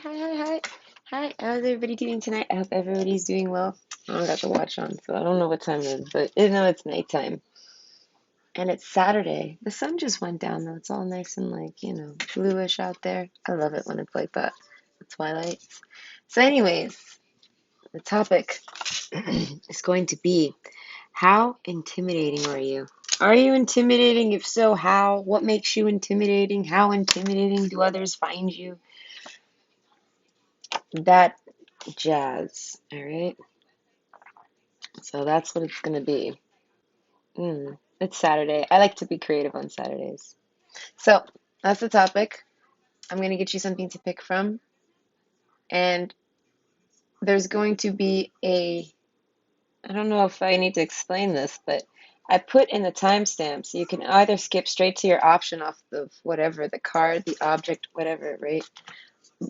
Hi. Hi, how's everybody doing tonight? I hope everybody's doing well. I don't got the watch on, so I don't know what time it is, but I know it's nighttime. And it's Saturday. The sun just went down, though. It's all nice and, like, bluish out there. I love it when it's like that, the twilight. So, anyways, the topic is going to be how intimidating are you? Are you intimidating? If so, how? What makes you intimidating? How intimidating do others find you? That jazz, all right? So that's what it's going to be. It's Saturday. I like to be creative on Saturdays. So that's the topic. I'm going to get you something to pick from. And there's going to be I don't know if I need to explain this, but I put in the timestamp so you can either skip straight to your option off of whatever, the card, the object, whatever, right?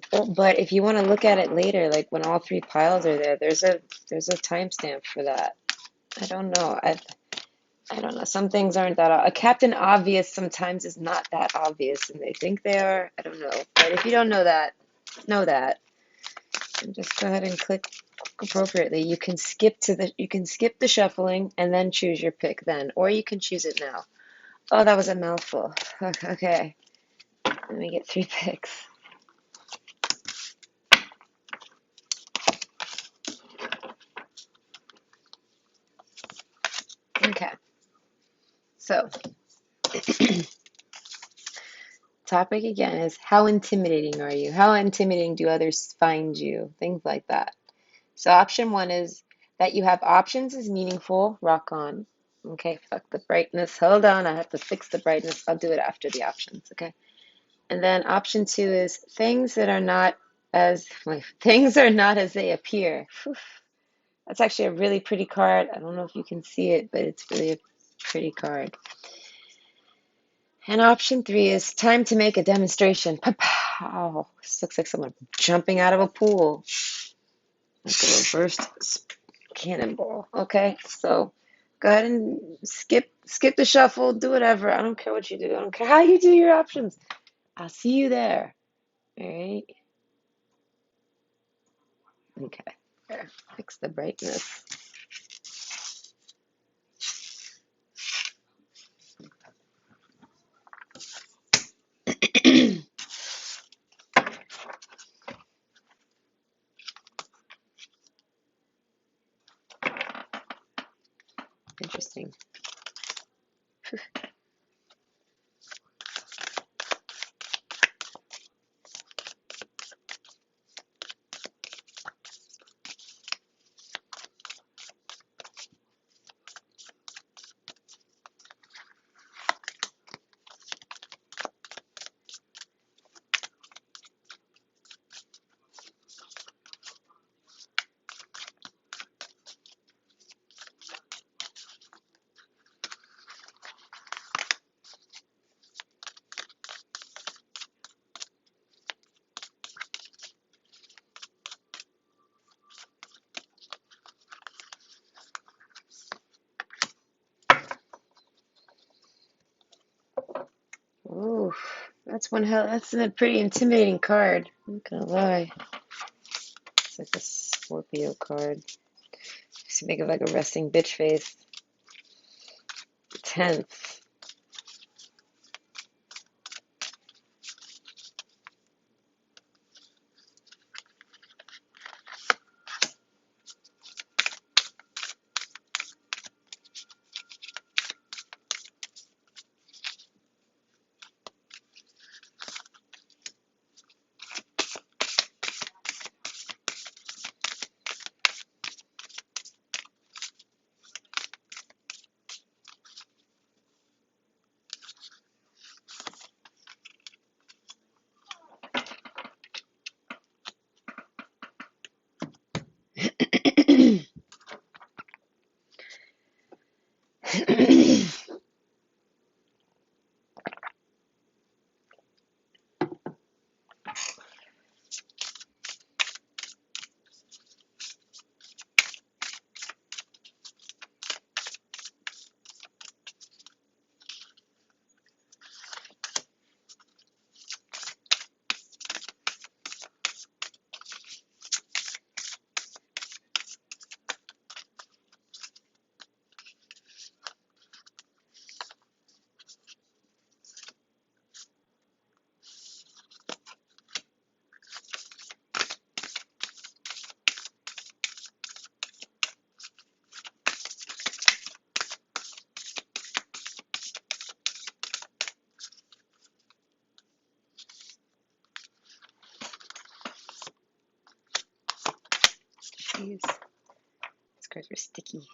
But if you want to look at it later, like when all three piles are there, there's a timestamp for that. I don't know. I don't know. Some things aren't that a Captain Obvious sometimes is not that obvious, and they think they are. I don't know. But if you don't know that, and just go ahead and click appropriately. You can skip the shuffling and then choose your pick then, or you can choose it now. Oh, that was a mouthful. Okay, let me get three picks. Okay, so topic again is how intimidating are you? How intimidating do others find you? Things like that. So option one is that you have options is meaningful, rock on. Okay, fuck the brightness. Hold on, I have to fix the brightness. I'll do it after the options, okay? And then option two is things are not as they appear. Whew. That's actually a really pretty card. I don't know if you can see it, but it's really a pretty card. And option three is time to make a demonstration. Pow! This looks like someone jumping out of a pool. Like a reverse cannonball. Okay, so go ahead and skip the shuffle, do whatever. I don't care what you do. I don't care how you do your options. I'll see you there. All right. Okay. There. Fix the brightness. Interesting. Ooh, that's a pretty intimidating card. I'm not gonna lie. It's like a Scorpio card. Just make it like a resting bitch face. 10th. These cards are sticky.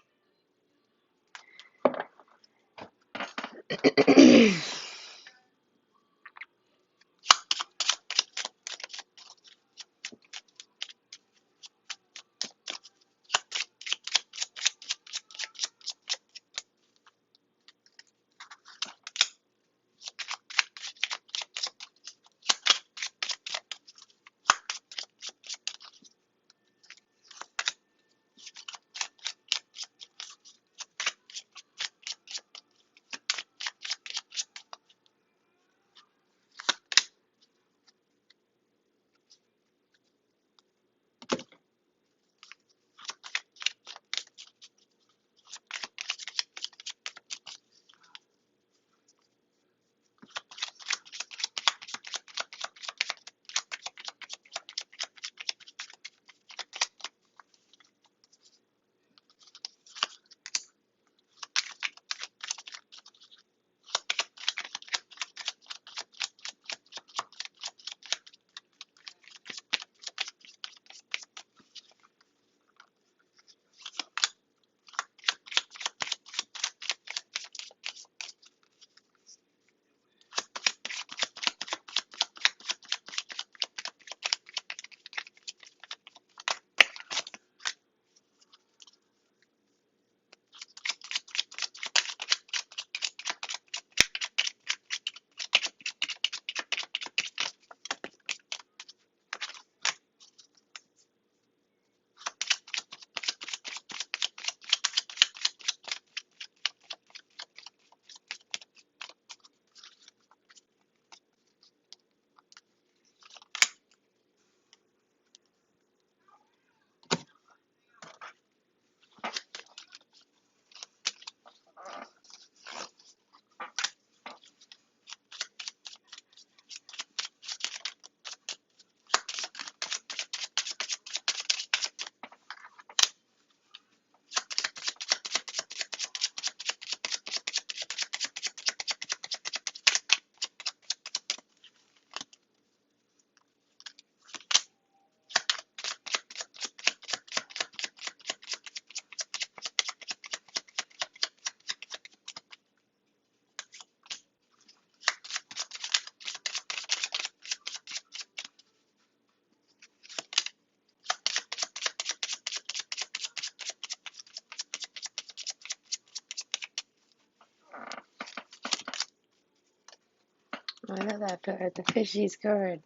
I know that card, the fishies card.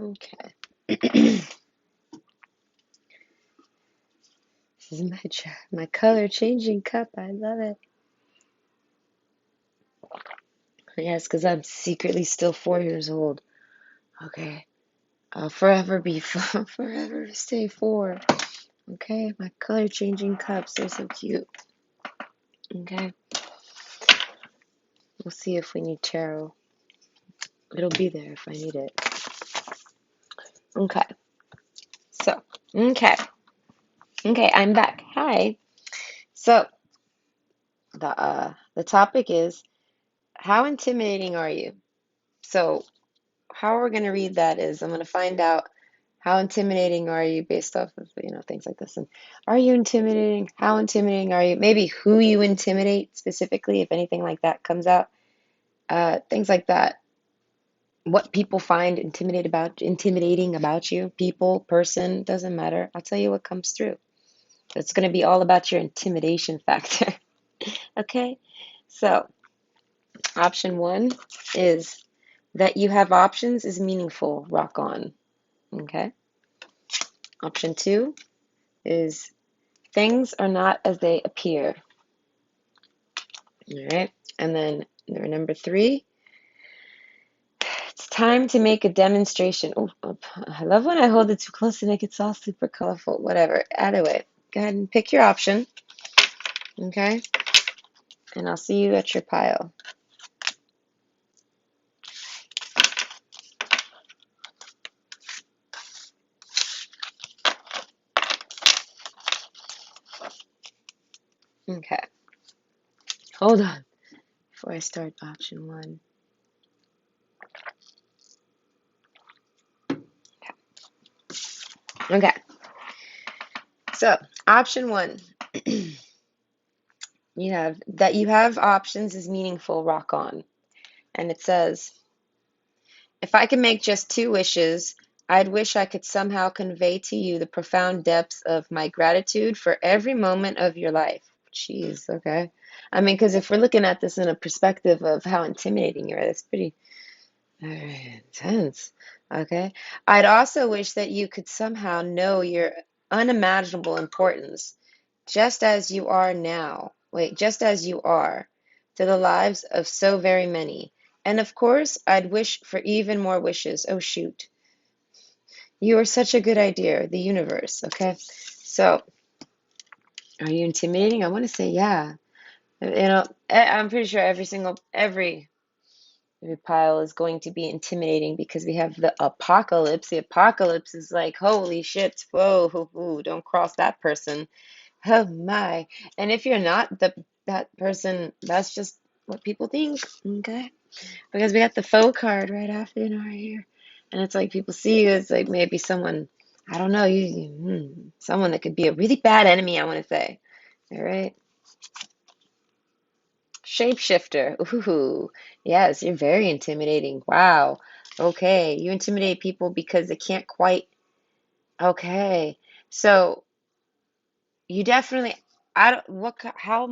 Okay. This is my color changing cup. I love it. Yes, because I'm secretly still 4 years old. Okay. I'll forever be forever stay 4. Okay. My color changing cups. They're so cute. Okay. We'll see if we need tarot. It'll be there if I need it. Okay. So, okay. Okay, I'm back. Hi. So, the topic is how intimidating are you? So, how we're going to read that is I'm going to find out how intimidating are you based off of, things like this. And are you intimidating? How intimidating are you? Maybe who you intimidate specifically, if anything like that comes out. Things like that. What people find intimidating about you, people, person, doesn't matter. I'll tell you what comes through. It's going to be all about your intimidation factor. Okay? So, option 1 is that you have options is meaningful. Rock on. Okay? Option 2 is things are not as they appear. All right? And then number 3, it's time to make a demonstration. Oh, I love when I hold it too close and it gets all super colorful. Whatever. Anyway, go ahead and pick your option. Okay? And I'll see you at your pile. Okay. Hold on before I start option 1. Okay. So, option 1. You have options is meaningful. Rock on. And it says, if I could make just 2 wishes, I'd wish I could somehow convey to you the profound depths of my gratitude for every moment of your life. Jeez, okay. I mean, because if we're looking at this in a perspective of how intimidating you are, that's pretty intense. Okay. I'd also wish that you could somehow know your unimaginable importance, just as you are now. Wait, just as you are to the lives of so very many. And of course, I'd wish for even more wishes. Oh, shoot. You are such a good idea, the universe. Okay. So, are you intimidating? I want to say, yeah. I'm pretty sure every pile is going to be intimidating because we have the apocalypse. The apocalypse is like, holy shit, whoa, hoo, hoo, don't cross that person. Oh my. And if you're not that person, that's just what people think, okay? Because we got the faux card right after, right here. And it's like people see you as like maybe someone, I don't know, someone that could be a really bad enemy, I want to say. All right. Shapeshifter. Ooh, yes, you're very intimidating. Wow. Okay, you intimidate people because they can't quite. Okay, so you definitely. I don't. How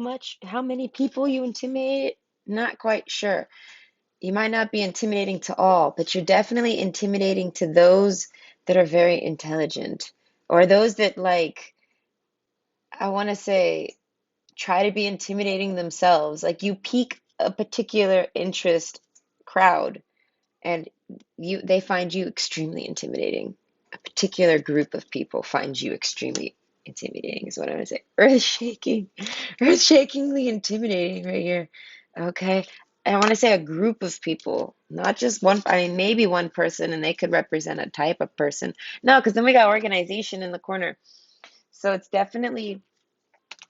many people you intimidate? Not quite sure. You might not be intimidating to all, but you're definitely intimidating to those that are very intelligent, or those that like. I want to say try to be intimidating themselves. Like you pique a particular interest crowd and they find you extremely intimidating. A particular group of people find you extremely intimidating is what I want to say. Earth shaking, earth shakingly intimidating right here. Okay. I want to say a group of people, not just one. I mean, maybe one person, and they could represent a type of person. No, because then we got organization in the corner. So it's definitely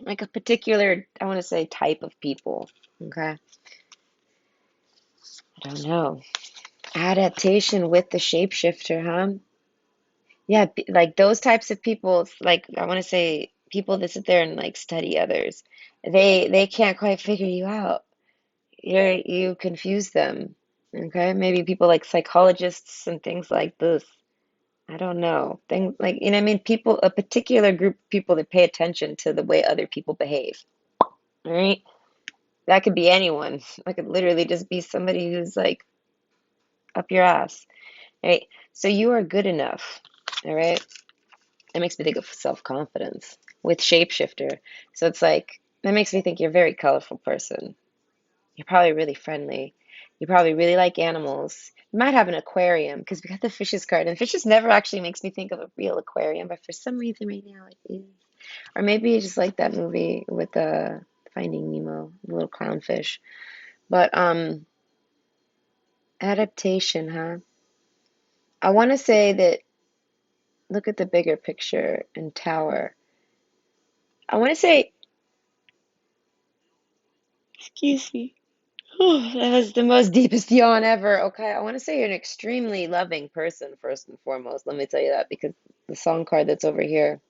like a particular, I want to say, type of people. Okay. I don't know. Adaptation with the shapeshifter, huh? Yeah, like those types of people, like I want to say people that sit there and like study others. They can't quite figure you out. You confuse them. Okay? Maybe people like psychologists and things like this. I don't know. Things like, I mean, people, a particular group of people that pay attention to the way other people behave. All right? That could be anyone. That could literally just be somebody who's like up your ass. right? So you are good enough, all right? It makes me think of self-confidence with shapeshifter. So it's like, that makes me think you're a very colorful person. You're probably really friendly. You probably really like animals. You might have an aquarium because we got the fishes card, and fishes never actually makes me think of a real aquarium, but for some reason right now it is. Or maybe you just like that movie with Finding Nemo, the little clownfish. But adaptation, huh? I want to say that look at the bigger picture and tower. I want to say, excuse me. That was the most deepest yawn ever. Okay, I want to say you're an extremely loving person, first and foremost. Let me tell you that because the song card that's over here,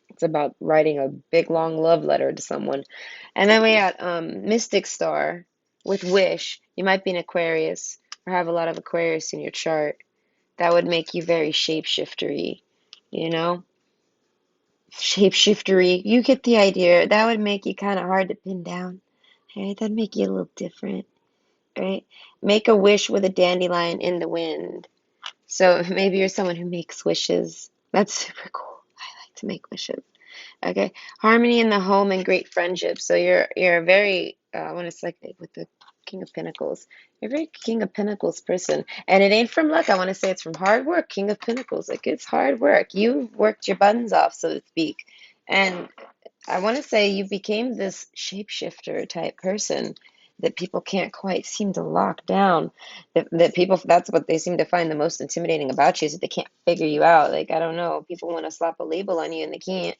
it's about writing a big long love letter to someone. And then we got Mystic Star with Wish. You might be an Aquarius or have a lot of Aquarius in your chart. That would make you very shapeshiftery, you know? Shapeshiftery. You get the idea. That would make you kind of hard to pin down. Right? That'd make you a little different. Right? Make a wish with a dandelion in the wind. So maybe you're someone who makes wishes. That's super cool. I like to make wishes. Okay. Harmony in the home and great friendship. So you're a very I want to say with the King of Pentacles. You're a very King of Pentacles person. And it ain't from luck. I want to say it's from hard work, King of Pentacles. Like it's hard work. You worked your buttons off, so to speak. And I want to say you became this shapeshifter type person that people can't quite seem to lock down. That people, that's what they seem to find the most intimidating about you is that they can't figure you out. Like, I don't know, people want to slap a label on you and they can't.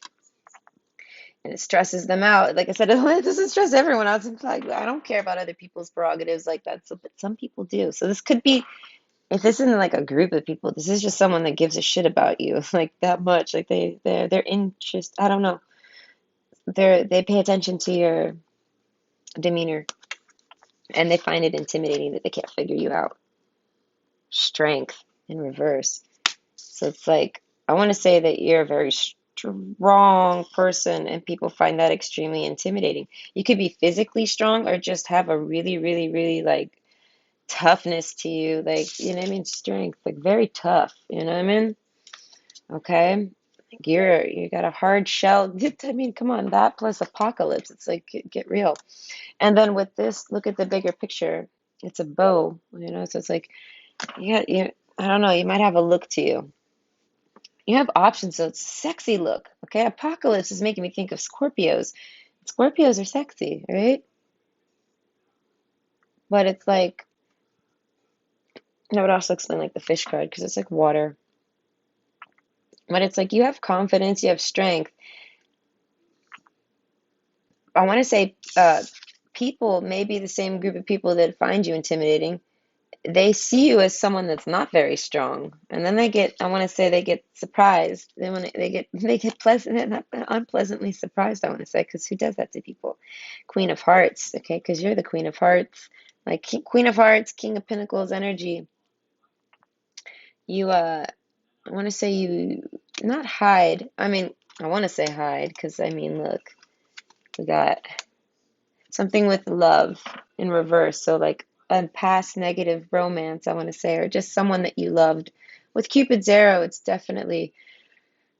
And it stresses them out. Like I said, it doesn't stress everyone out. It's like, I don't care about other people's prerogatives like that. So, but some people do. So this could be, if this isn't like a group of people, this is just someone that gives a shit about you like that much. Like they're interest. I don't know. They pay attention to your demeanor and they find it intimidating that they can't figure you out. Strength in reverse. So it's like, I want to say that you're a very strong person and people find that extremely intimidating. You could be physically strong or just have a really, really, really like toughness to you. Like, you know what I mean? Strength, like very tough. You know what I mean? Okay. Like you got a hard shell. I mean, come on, that plus apocalypse. It's like, get real. And then with this, look at the bigger picture. It's a bow, you know, so it's like, yeah, I don't know, you might have a look to you. You have options, so it's a sexy look. Okay, apocalypse is making me think of Scorpios. Scorpios are sexy, right? But it's like, I would also explain like the fish card because it's like water. But it's like you have confidence, you have strength. I want to say people may be the same group of people that find you intimidating. They see you as someone that's not very strong, and then they get, I want to say they get surprised. They get pleasant, not unpleasantly surprised, I want to say, because who does that to people? Queen of Hearts, okay, because you're the Queen of Hearts, like Queen of Hearts, King of Pentacles energy. You I want to say you not hide. I mean, I want to say hide because I mean, look, we got something with love in reverse. So like a past negative romance, I want to say, or just someone that you loved. With Cupid's arrow, it's definitely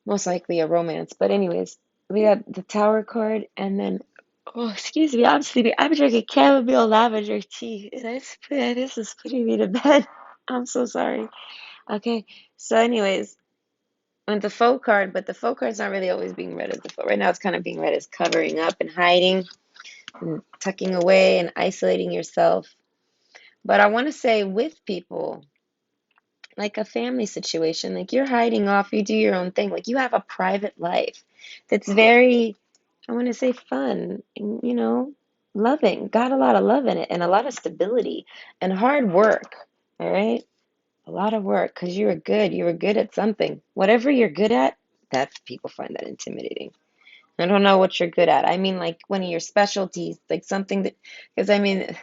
most likely a romance. But anyways, we got the Tower card, and then oh, excuse me, I'm sleepy. I'm drinking chamomile lavender tea, and this is putting me to bed. I'm so sorry. Okay, so anyways, and the faux card, but the faux card's not really always being read as the faux. Right now, it's kind of being read as covering up and hiding and tucking away and isolating yourself. But I want to say with people, like a family situation, like you're hiding off, you do your own thing, like you have a private life that's very, I want to say fun, and, loving, got a lot of love in it and a lot of stability and hard work. All right. A lot of work because you were good at something. Whatever you're good at, that's people find that intimidating. I don't know what you're good at. I mean, like one of your specialties, like something that, because I mean,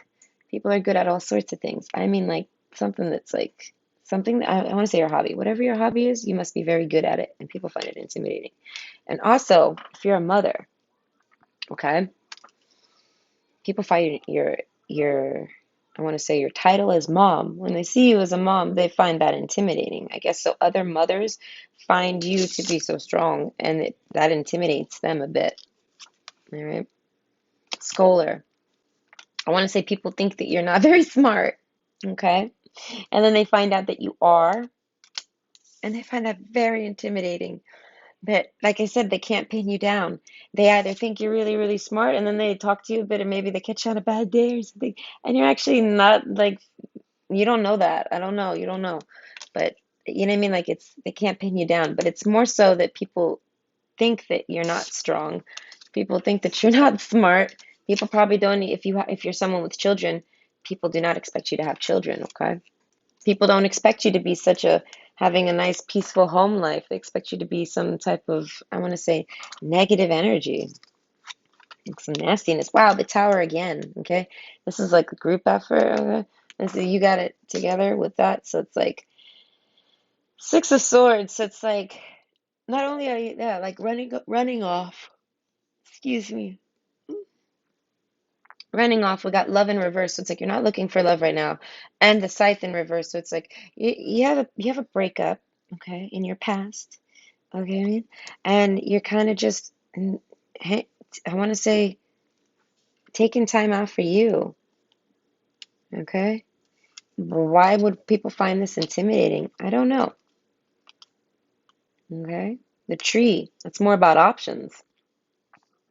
people are good at all sorts of things. I mean, like something that's like something that I want to say your hobby. Whatever your hobby is, you must be very good at it, and people find it intimidating. And also, if you're a mother, okay, people find your I want to say your title as mom. When they see you as a mom, they find that intimidating. I guess so other mothers find you to be so strong and that intimidates them a bit. All right. Scholar. I want to say people think that you're not very smart. Okay. And then they find out that you are, and they find that very intimidating. But like I said, they can't pin you down. They either think you're really, really smart and then they talk to you a bit and maybe they catch you on a bad day or something. And you're actually not like, you don't know that. I don't know. You don't know. But you know what I mean? Like they can't pin you down. But it's more so that people think that you're not strong. People think that you're not smart. People probably don't, if you're someone with children, people do not expect you to have children, okay? People don't expect you to be having a nice peaceful home life. They expect you to be some type of, I want to say, negative energy, like some nastiness. Wow, the tower again. Okay, this is like a group effort. Okay, and so you got it together with that. So it's like Six of Swords. So it's like not only are you like running off. Excuse me. Running off, we got love in reverse. So it's like you're not looking for love right now, and the scythe in reverse. So it's like you have a breakup, okay, in your past, okay, and you're kind of just, I want to say, taking time out for you, okay. Why would people find this intimidating? I don't know, okay. The tree. It's more about options.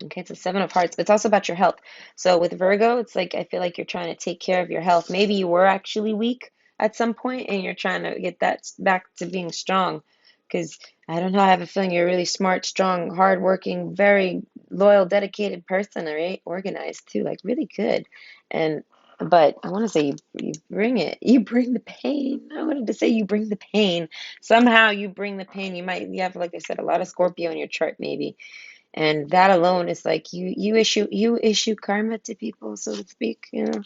Okay, it's a Seven of Hearts, but it's also about your health. So with Virgo, it's like I feel like you're trying to take care of your health. Maybe you were actually weak at some point and you're trying to get that back to being strong. Because I don't know, I have a feeling you're a really smart, strong, hardworking, very loyal, dedicated person, all right? Organized too, like really good. And but I want to say you bring it. You bring the pain. I wanted to say you bring the pain. Somehow you bring the pain. You have, like I said, a lot of Scorpio in your chart, maybe, and that alone is like you issue karma to people, so to speak, you know.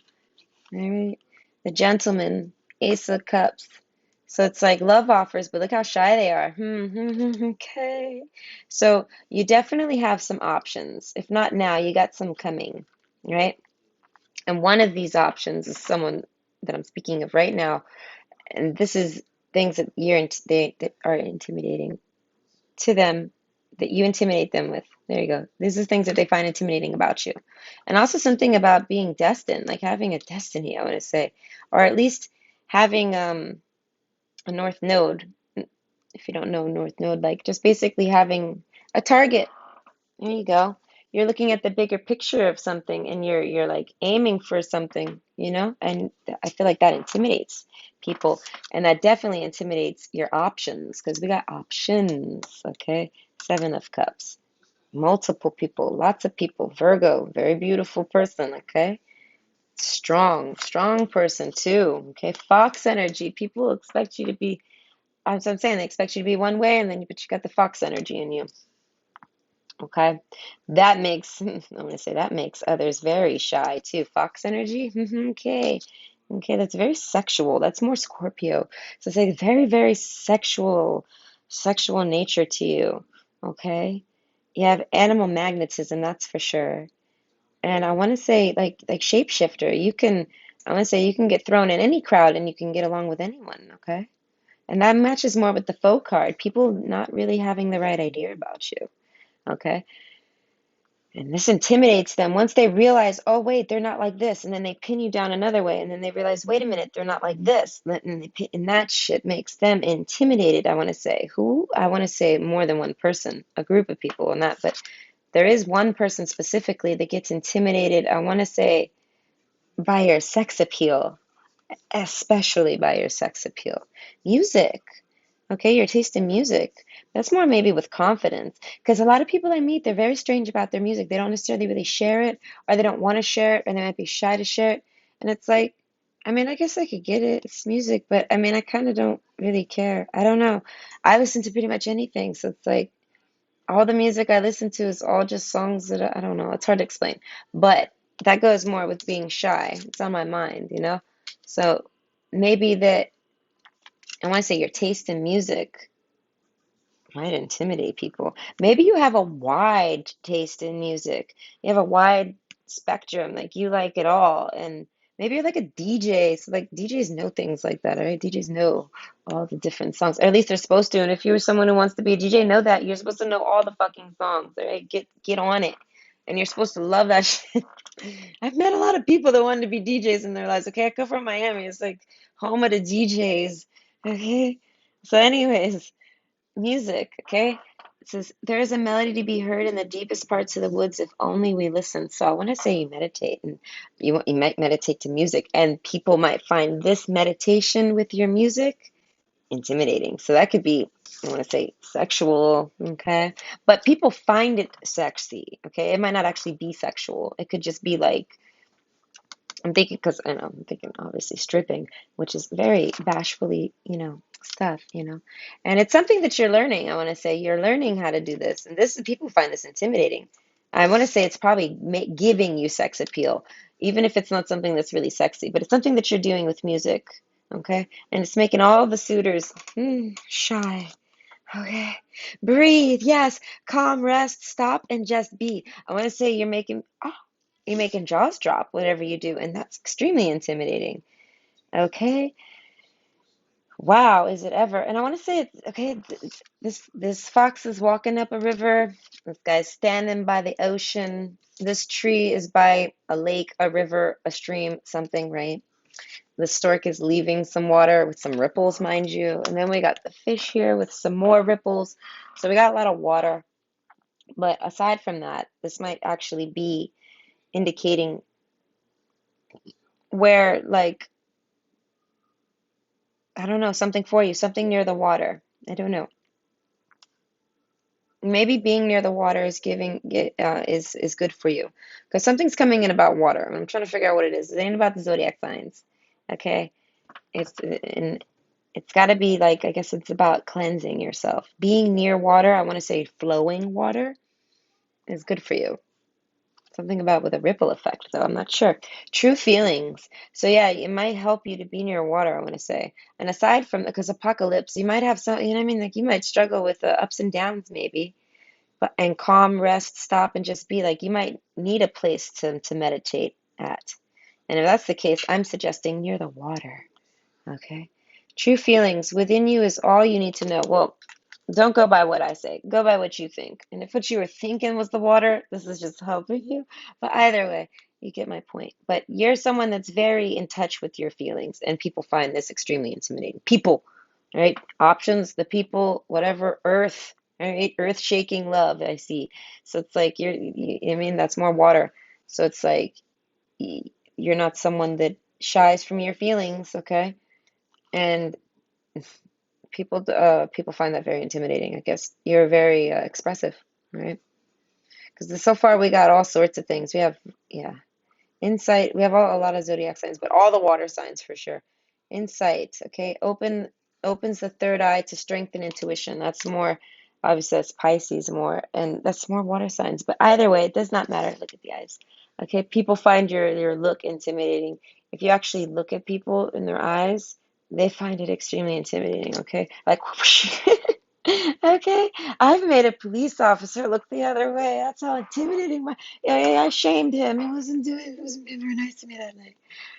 All right. The gentleman, Ace of Cups. So it's like love offers, but look how shy they are. Okay. So you definitely have some options. If not now, you got some coming, right? And one of these options is someone that I'm speaking of right now, and this is things that that are intimidating to them, that you intimidate them with. There you go. These are things that they find intimidating about you. And also something about being destined, like having a destiny, I want to say, or at least having a North Node. If you don't know North Node, like just basically having a target. There you go. You're looking at the bigger picture of something and you're like aiming for something, you know? And I feel like that intimidates people. And that definitely intimidates your options because we got options, okay? Seven of Cups. Multiple people, lots of people. Virgo, very beautiful person, okay? Strong person too, okay? Fox energy. People expect you to be, as I'm saying, they expect you to be one way, and then but you got the fox energy in you. Okay, that makes, I'm going to say that makes others very shy too. Fox energy, okay. Okay, that's very sexual. That's more Scorpio. So it's like very, very sexual nature to you. Okay, you have animal magnetism, that's for sure. And I want to say like shapeshifter. I want to say you can get thrown in any crowd and you can get along with anyone. Okay, and that matches more with the faux card. People not really having the right idea about you. Okay. And this intimidates them once they realize, oh, wait, they're not like this. And then they pin you down another way. And then they realize, wait a minute, they're not like this. And that shit makes them intimidated, I want to say. Who? I want to say more than one person, a group of people and that. But there is one person specifically that gets intimidated, I want to say, by your sex appeal, especially by your sex appeal. Music. Okay, your taste in music. That's more maybe with confidence. Because a lot of people I meet, they're very strange about their music. They don't necessarily really share it, or they don't want to share it, or they might be shy to share it. And it's like, I mean, I guess I could get it. It's music, but I mean, I kind of don't really care. I don't know. I listen to pretty much anything. So it's like all the music I listen to is all just songs that I don't know. It's hard to explain. But that goes more with being shy. It's on my mind, you know? So maybe that, I want to say your taste in music might intimidate people. Maybe you have a wide taste in music. You have a wide spectrum, like you like it all, and Maybe you're like a DJ. So like DJs know things like that, right? DJs know all the different songs, or at least they're supposed to. And if you're someone who wants to be a DJ, know that you're supposed to know all the fucking songs, all right? Get on it. And you're supposed to love that shit. I've met a lot of people that wanted to be DJs in their lives. Okay, I come from Miami. It's like home of the DJs. Okay. So, anyways, music, okay? It says, there is a melody to be heard in the deepest parts of the woods if only we listen. So I want to say you meditate, and you might meditate to music, and people might find this meditation with your music intimidating. So that could be, I want to say sexual, okay? But people find it sexy, okay? It might not actually be sexual. It could just be like, I'm thinking, because I know, I'm thinking obviously stripping, which is very bashfully, stuff, and it's something that you're learning. I want to say you're learning how to do this, and this people find this intimidating. I want to say it's probably giving you sex appeal, even if it's not something that's really sexy, but it's something that you're doing with music, okay? And it's making all the suitors shy. Okay, breathe. Yes, calm, rest, stop, and just be. I want to say you're making jaws drop, whatever you do, and that's extremely intimidating. Okay. Wow, is it ever? And I want to say it's okay. This fox is walking up a river. This guy's standing by the ocean. This tree is by a lake, a river, a stream, something, right? The stork is leaving some water with some ripples, mind you. And then we got the fish here with some more ripples. So we got a lot of water. But aside from that, this might actually be indicating where, like, I don't know, something for you, something near the water. I don't know. Maybe being near the water is is good for you because something's coming in about water. I'm trying to figure out what it is. It ain't about the zodiac signs, okay? And it's got to be like, I guess it's about cleansing yourself. Being near water, I want to say flowing water, is good for you. Something about with a ripple effect, though. I'm not sure. True feelings. So yeah, it might help you to be near water, I want to say. And aside from, because apocalypse, you might have some, you know what I mean? Like you might struggle with the ups and downs, maybe. But and calm, rest, stop, and just be like, you might need a place to meditate at. And if that's the case, I'm suggesting near the water. Okay. True feelings within you is all you need to know. Well, don't go by what I say. Go by what you think. And if what you were thinking was the water, this is just helping you. But either way, you get my point. But you're someone that's very in touch with your feelings, and people find this extremely intimidating. People, right? Options, the people, whatever, earth, right? Earth shaking love, I see. So it's like I mean, that's more water. So it's like you're not someone that shies from your feelings, okay? And people find that very intimidating. I guess you're very expressive, right? Because so far we got all sorts of things. We have, yeah, insight. We have a lot of zodiac signs, but all the water signs for sure. Insight, okay. Opens the third eye to strengthen intuition. That's more, obviously that's Pisces more, and that's more water signs. But either way, it does not matter. Look at the eyes. Okay, people find your look intimidating. If you actually look at people in their eyes, they find it extremely intimidating. Okay, like whoosh. Okay, I've made a police officer look the other way. That's how intimidating my. Yeah, I shamed him. He wasn't being very nice to me that night.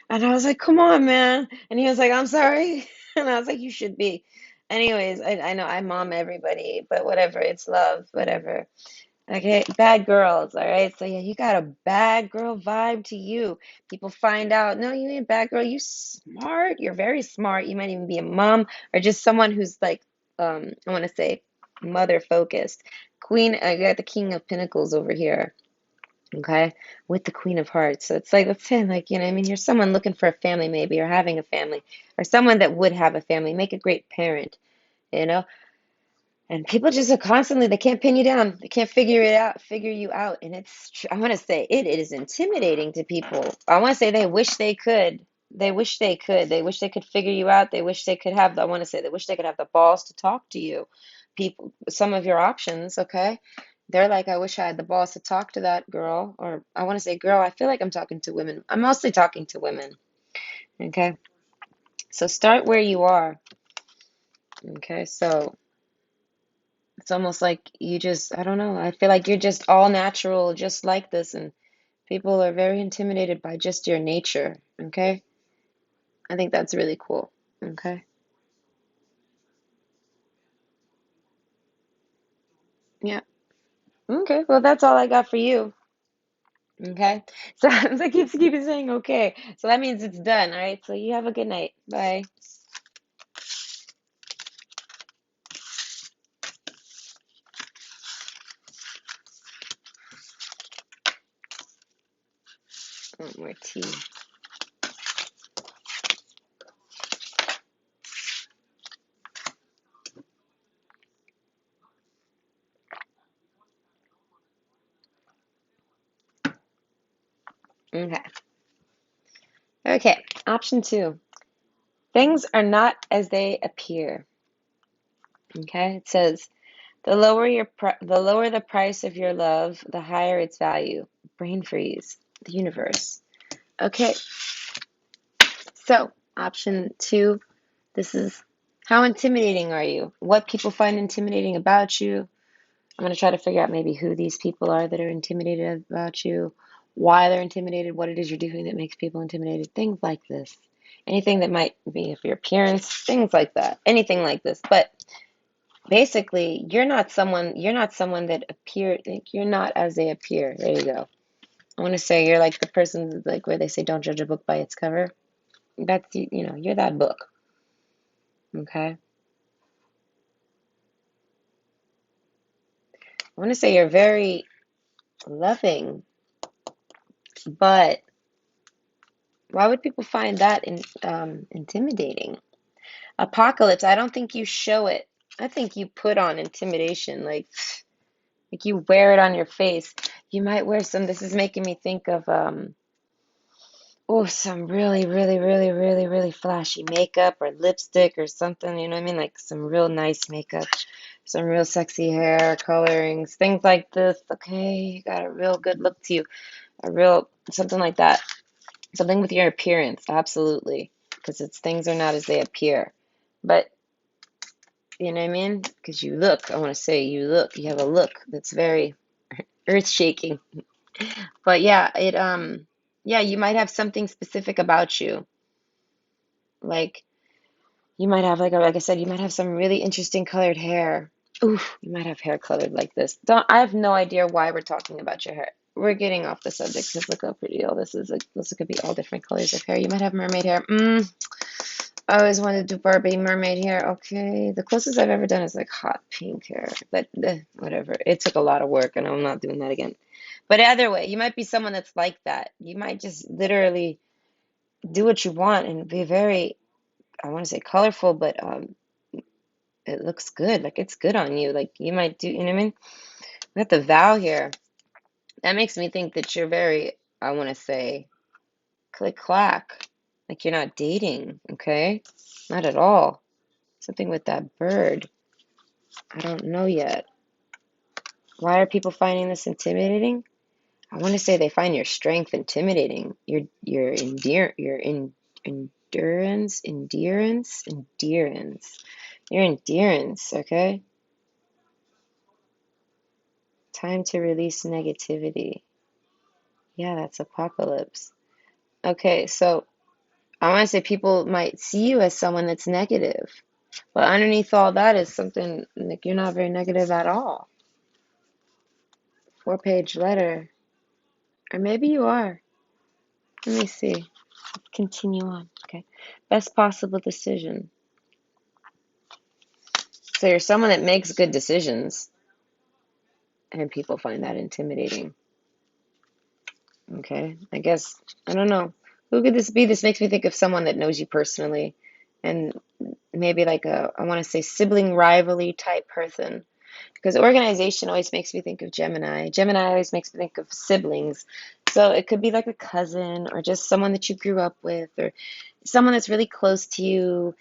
And I was like, come on, man. And he was like, I'm sorry. And I was like, you should be. Anyways, I know I mom everybody, but whatever, it's love, whatever. Okay, bad girls, all right? So yeah, you got a bad girl vibe to you. People find out, no, you ain't bad girl. You smart. You're very smart. You might even be a mom or just someone who's like, I want to say mother focused. Queen, I got the King of Pentacles over here. Okay, with the Queen of Hearts. So it's like, let's say, like, I mean, you're someone looking for a family, maybe, or having a family, or someone that would have a family, make a great parent, you know? And people just are constantly, they can't pin you down. They can't figure you out. And I want to say it is intimidating to people. I want to say they wish they could. They wish they could. They wish they could figure you out. They wish they could have, I want to say, they wish they could have the balls to talk to you. People, some of your options, okay? They're like, I wish I had the balls to talk to that girl. Or I want to say, girl, I feel like I'm talking to women. I'm mostly talking to women, okay? So start where you are, okay? So it's almost like you just, I don't know, I feel like you're just all natural, just like this, and people are very intimidated by just your nature. Okay? I think that's really cool. Okay? Yeah. Okay. Well, that's all I got for you. Okay? So I keep saying okay. So that means it's done. All right? So you have a good night. Bye. Oh, more tea. Okay. Okay. Option two. Things are not as they appear. Okay? It says the lower the price of your love, the higher its value. Brain freeze. The universe. Okay. So, option two, this is how intimidating are you? What people find intimidating about you? I'm going to try to figure out maybe who these people are that are intimidated about you, why they're intimidated, what it is you're doing that makes people intimidated, things like this. Anything that might be of your appearance, things like that. Anything like this. But basically, you're not someone that appear like you're not as they appear. There you go. I want to say you're like the person like where they say don't judge a book by its cover. That's you're that book. Okay. I want to say you're very loving, but why would people find that intimidating? Apocalypse, I don't think you show it. I think you put on intimidation, like you wear it on your face. You might wear some. This is making me think of some really, really, really, really, really flashy makeup or lipstick or something. You know what I mean? Like some real nice makeup, some real sexy hair colorings, things like this. Okay, you got a real good look to you, a real something like that. Something with your appearance, absolutely, because it's things are not as they appear. But you know what I mean? Because you look, I want to say you have a look that's very earth-shaking. But yeah, yeah, you might have something specific about you. Like you might have like I said, you might have some really interesting colored hair. Ooh, you might have hair colored like this. Don't I have no idea why we're talking about your hair. We're getting off the subject because look how pretty all this is. Like this could be all different colors of hair. You might have mermaid hair. I always wanted to do Barbie mermaid hair. Okay, the closest I've ever done is like hot pink hair, but whatever. It took a lot of work, and I'm not doing that again. But either way, you might be someone that's like that. You might just literally do what you want and be very, I want to say colorful, but it looks good. Like it's good on you. Like you might do, you know what I mean? We got the vow here. That makes me think that you're very, I want to say, click clack. Like you're not dating, okay? Not at all. Something with that bird. I don't know yet. Why are people finding this intimidating? I want to say they find your strength intimidating. Your endurance, okay? Time to release negativity. Yeah, that's apocalypse. Okay, so I want to say people might see you as someone that's negative, but underneath all that is something like you're not very negative at all. 4-page letter. Or maybe you are. Let me see. Continue on. Okay. Best possible decision. So you're someone that makes good decisions, and people find that intimidating. Okay. I guess, I don't know. Who could this be? This makes me think of someone that knows you personally, and maybe like I want to say sibling rivalry type person. Because organization always makes me think of Gemini. Gemini always makes me think of siblings. So it could be like a cousin or just someone that you grew up with or someone that's really close to you.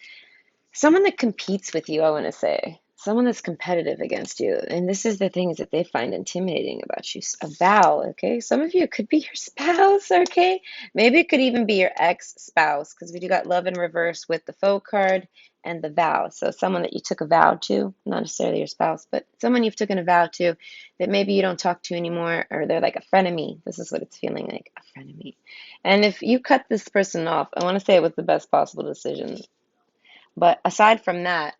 Someone that competes with you, I want to say. Someone that's competitive against you. And this is the things that they find intimidating about you. A vow, okay? Some of you it could be your spouse, okay? Maybe it could even be your ex-spouse because we do got love in reverse with the faux card and the vow. So someone that you took a vow to, not necessarily your spouse, but someone you've taken a vow to that maybe you don't talk to anymore, or they're like a frenemy. This is what it's feeling like, a frenemy. And if you cut this person off, I want to say it was the best possible decision. But aside from that,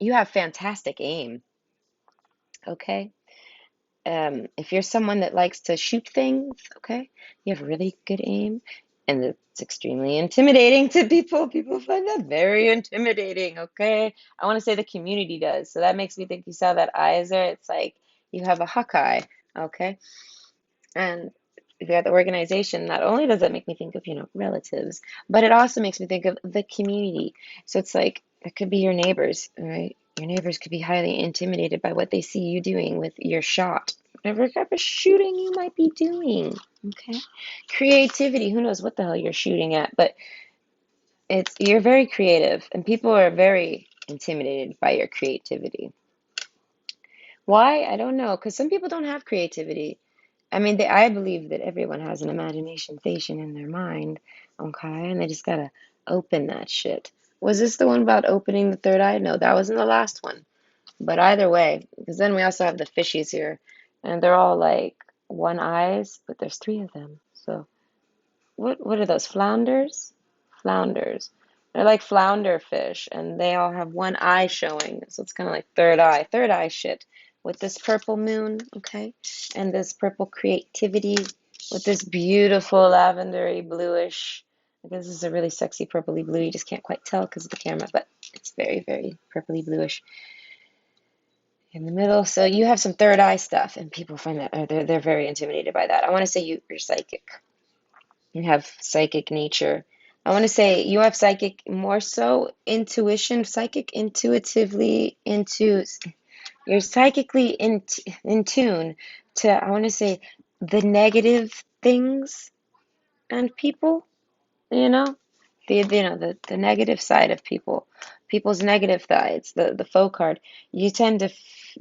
you have fantastic aim, okay? If you're someone that likes to shoot things, okay, you have really good aim, and it's extremely intimidating to people. People find that very intimidating, okay? I want to say the community does. So that makes me think you saw that eyes there. It's like you have a hawk eye, okay? And if you're at the organization, not only does that make me think of, relatives, but it also makes me think of the community. So it's like it could be your neighbors, right? Your neighbors could be highly intimidated by what they see you doing with your shot, whatever type of shooting you might be doing. Okay. Creativity, who knows what the hell you're shooting at, but you're very creative and people are very intimidated by your creativity. Why? I don't know, because some people don't have creativity. I mean, I believe that everyone has an imagination station in their mind, okay? And they just gotta open that shit. Was this the one about opening the third eye? No, that wasn't the last one. But either way, because then we also have the fishies here, and they're all like one eyes, but there's three of them. So what are those? Flounders? Flounders. They're like flounder fish, and they all have one eye showing. So it's kind of like third eye shit. With this purple moon, okay, and this purple creativity, with this beautiful lavendery bluish. I guess this is a really sexy purpley blue. You just can't quite tell because of the camera, but it's very, very purpley bluish in the middle. So you have some third eye stuff, and people find that they're very intimidated by that. I want to say you're psychic. You have psychic nature. I want to say you have psychic more so intuition, psychic intuitively into you're psychically in tune to, I want to say, the negative things and people, you know, the negative side of people, people's negative sides, the faux card. You tend to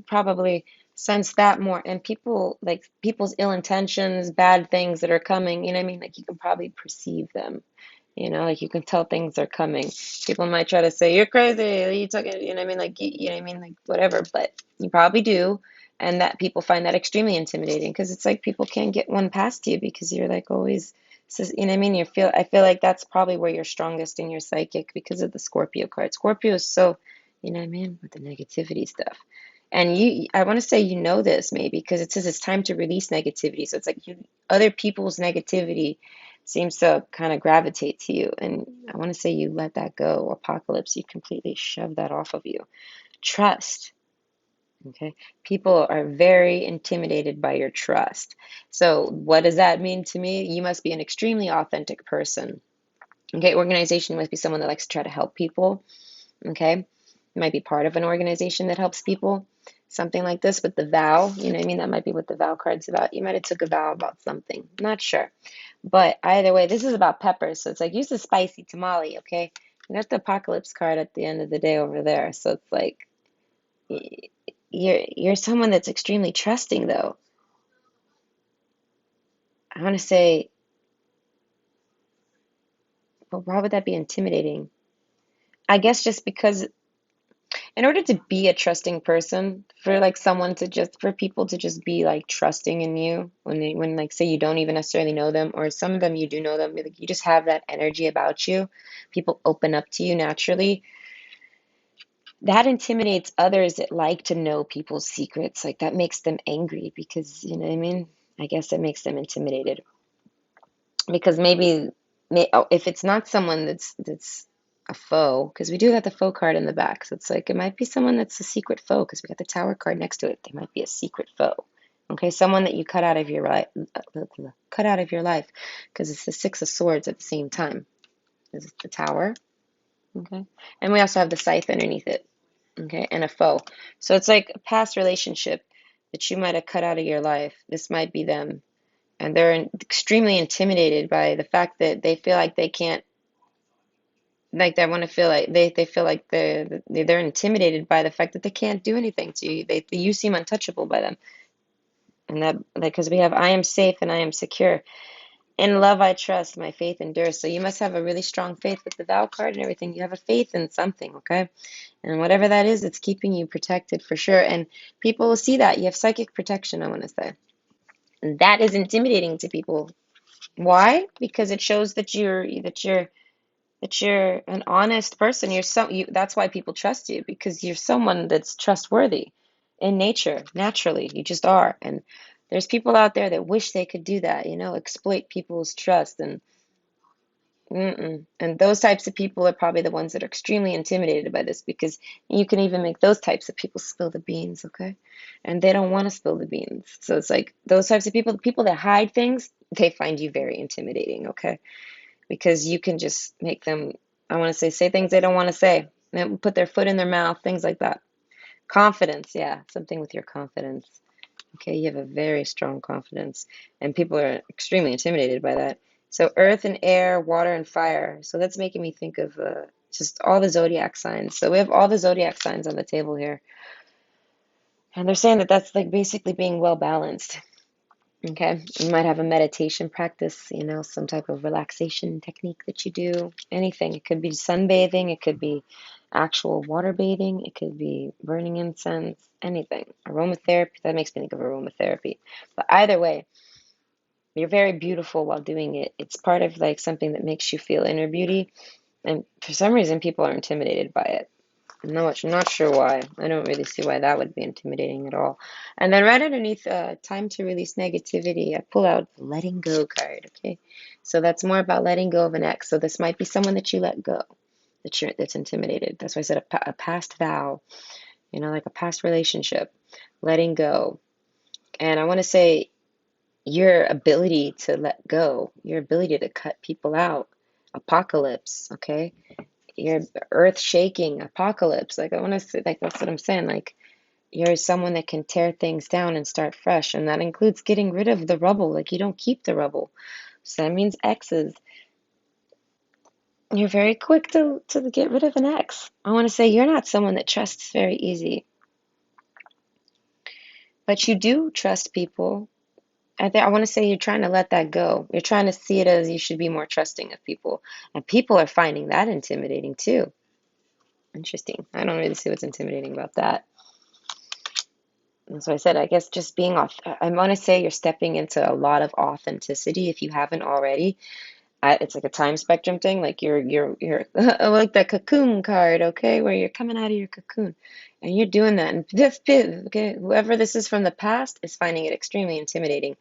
probably sense that more, and people like people's ill intentions, bad things that are coming. You know what I mean? Like you can probably perceive them. Like you can tell things are coming. People might try to say, you're crazy, you took it, you know what I mean? Like, you know what I mean? Like, whatever, but you probably do. And that people find that extremely intimidating because it's like people can't get one past you because you're like always, you know what I mean? I feel like that's probably where you're strongest in your psychic because of the Scorpio card. Scorpio is so, you know what I mean? With the negativity stuff. And I want to say this maybe because it says it's time to release negativity. So it's like other people's negativity seems to kind of gravitate to you. And I want to say you let that go. Apocalypse, you completely shove that off of you. Trust. Okay. People are very intimidated by your trust. So what does that mean to me? You must be an extremely authentic person. Okay. Organization must be someone that likes to try to help people. Okay. You might be part of an organization that helps people. Something like this with the vow, you know what I mean? That might be what the vow card's about. You might have took a vow about something. Not sure. But either way, this is about peppers. So it's like use the spicy tamale, okay? You got the apocalypse card at the end of the day over there. So it's like you're someone that's extremely trusting though. I want to say, but why would that be intimidating? I guess just because in order to be a trusting person, for people to just be like trusting in you when like say you don't even necessarily know them, or some of them you do know them, like you just have that energy about you, people open up to you naturally. That intimidates others that like to know people's secrets. Like that makes them angry because, you know what I mean? I guess it makes them intimidated because if it's not someone that's a foe, because we do got the foe card in the back, so it's like it might be someone that's a secret foe because we got the tower card next to it. They might be a secret foe. Okay, someone that you cut out of your life, because it's the Six of Swords at the same time. It's the tower. Okay, and we also have the scythe underneath it. Okay, and a foe. So it's like a past relationship that you might have cut out of your life. This might be them, and they're extremely intimidated by the fact that they feel like they can't, like they want to feel like they feel like they're intimidated by the fact that they can't do anything to you. You seem untouchable by them, and that like because we have I am safe and I am secure. In love I trust, my faith endures. So you must have a really strong faith with the vow card and everything. You have a faith in something, okay? And whatever that is, it's keeping you protected for sure. And people will see that. You have psychic protection, I want to say. And that is intimidating to people. Why? Because it shows that you're an honest person. That's why people trust you, because you're someone that's trustworthy in nature, naturally. You just are. And there's people out there that wish they could do that, exploit people's trust and and those types of people are probably the ones that are extremely intimidated by this, because you can even make those types of people spill the beans, okay? And they don't want to spill the beans. So it's like those types of people, the people that hide things, they find you very intimidating, okay? Because you can just make them, I want to say things they don't want to say, and put their foot in their mouth, things like that. Confidence, yeah, something with your confidence. Okay, you have a very strong confidence, and people are extremely intimidated by that. So, earth and air, water and fire. So, that's making me think of just all the zodiac signs. So, we have all the zodiac signs on the table here, and they're saying that that's like basically being well balanced. Okay, you might have a meditation practice, some type of relaxation technique that you do, anything. It could be sunbathing, it could be actual water bathing, it could be burning incense, anything. Aromatherapy, that makes me think of aromatherapy. But either way, you're very beautiful while doing it. It's part of like something that makes you feel inner beauty. And for some reason, people are intimidated by it. No, I'm not sure why. I don't really see why that would be intimidating at all. And then right underneath, time to release negativity, I pull out the letting go card. Okay, so that's more about letting go of an ex. So this might be someone that you let go, that's intimidated. That's why I said a past vow, like a past relationship, letting go. And I want to say your ability to let go, your ability to cut people out, apocalypse. Okay, your earth shaking apocalypse. Like I want to say, like that's what I'm saying. Like you're someone that can tear things down and start fresh, and that includes getting rid of the rubble. Like you don't keep the rubble. So that means exes. You're very quick to get rid of an ex. I want to say you're not someone that trusts very easy, but you do trust people. I want to say you're trying to let that go. You're trying to see it as you should be more trusting of people, and people are finding that intimidating too. Interesting. I don't really see what's intimidating about that. And so I said, I guess just being off, I want to say you're stepping into a lot of authenticity if you haven't already. It's like a time spectrum thing, like you're like that cocoon card, okay, where you're coming out of your cocoon, and you're doing that. And this, okay, whoever this is from the past is finding it extremely intimidating,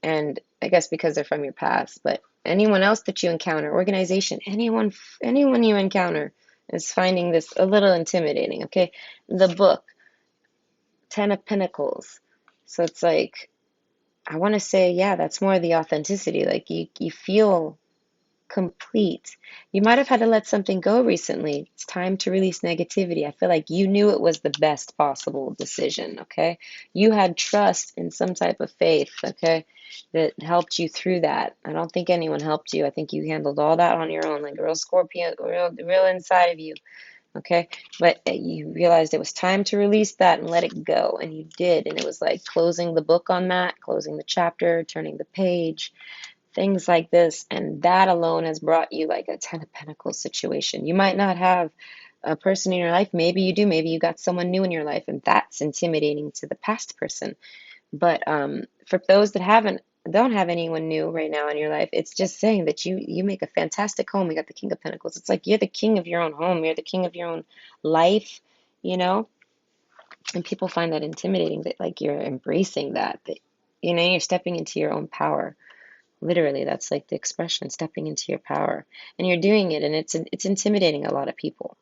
and I guess because they're from your past. But anyone else that you encounter, organization, anyone you encounter is finding this a little intimidating. Okay, the book. Ten of Pentacles. So it's like, I want to say, yeah, that's more the authenticity. Like you feel complete. You might have had to let something go recently. It's time to release negativity. I feel like you knew it was the best possible decision, okay? You had trust in some type of faith, okay, that helped you through that. I don't think anyone helped you. I think you handled all that on your own, like a real Scorpio, real inside of you. Okay, but you realized it was time to release that and let it go, and you did, and it was like closing the book on that, closing the chapter, turning the page, things like this, and that alone has brought you like a Ten of Pentacles situation. You might not have a person in your life, maybe you do, maybe you got someone new in your life, and that's intimidating to the past person. But for those that don't have anyone new right now in your life, it's just saying that you make a fantastic home. You got the King of Pentacles. It's like you're the king of your own home. You're the king of your own life, you know? And people find that intimidating, that like you're embracing that you're stepping into your own power. Literally, that's like the expression, stepping into your power. And you're doing it, and it's intimidating a lot of people.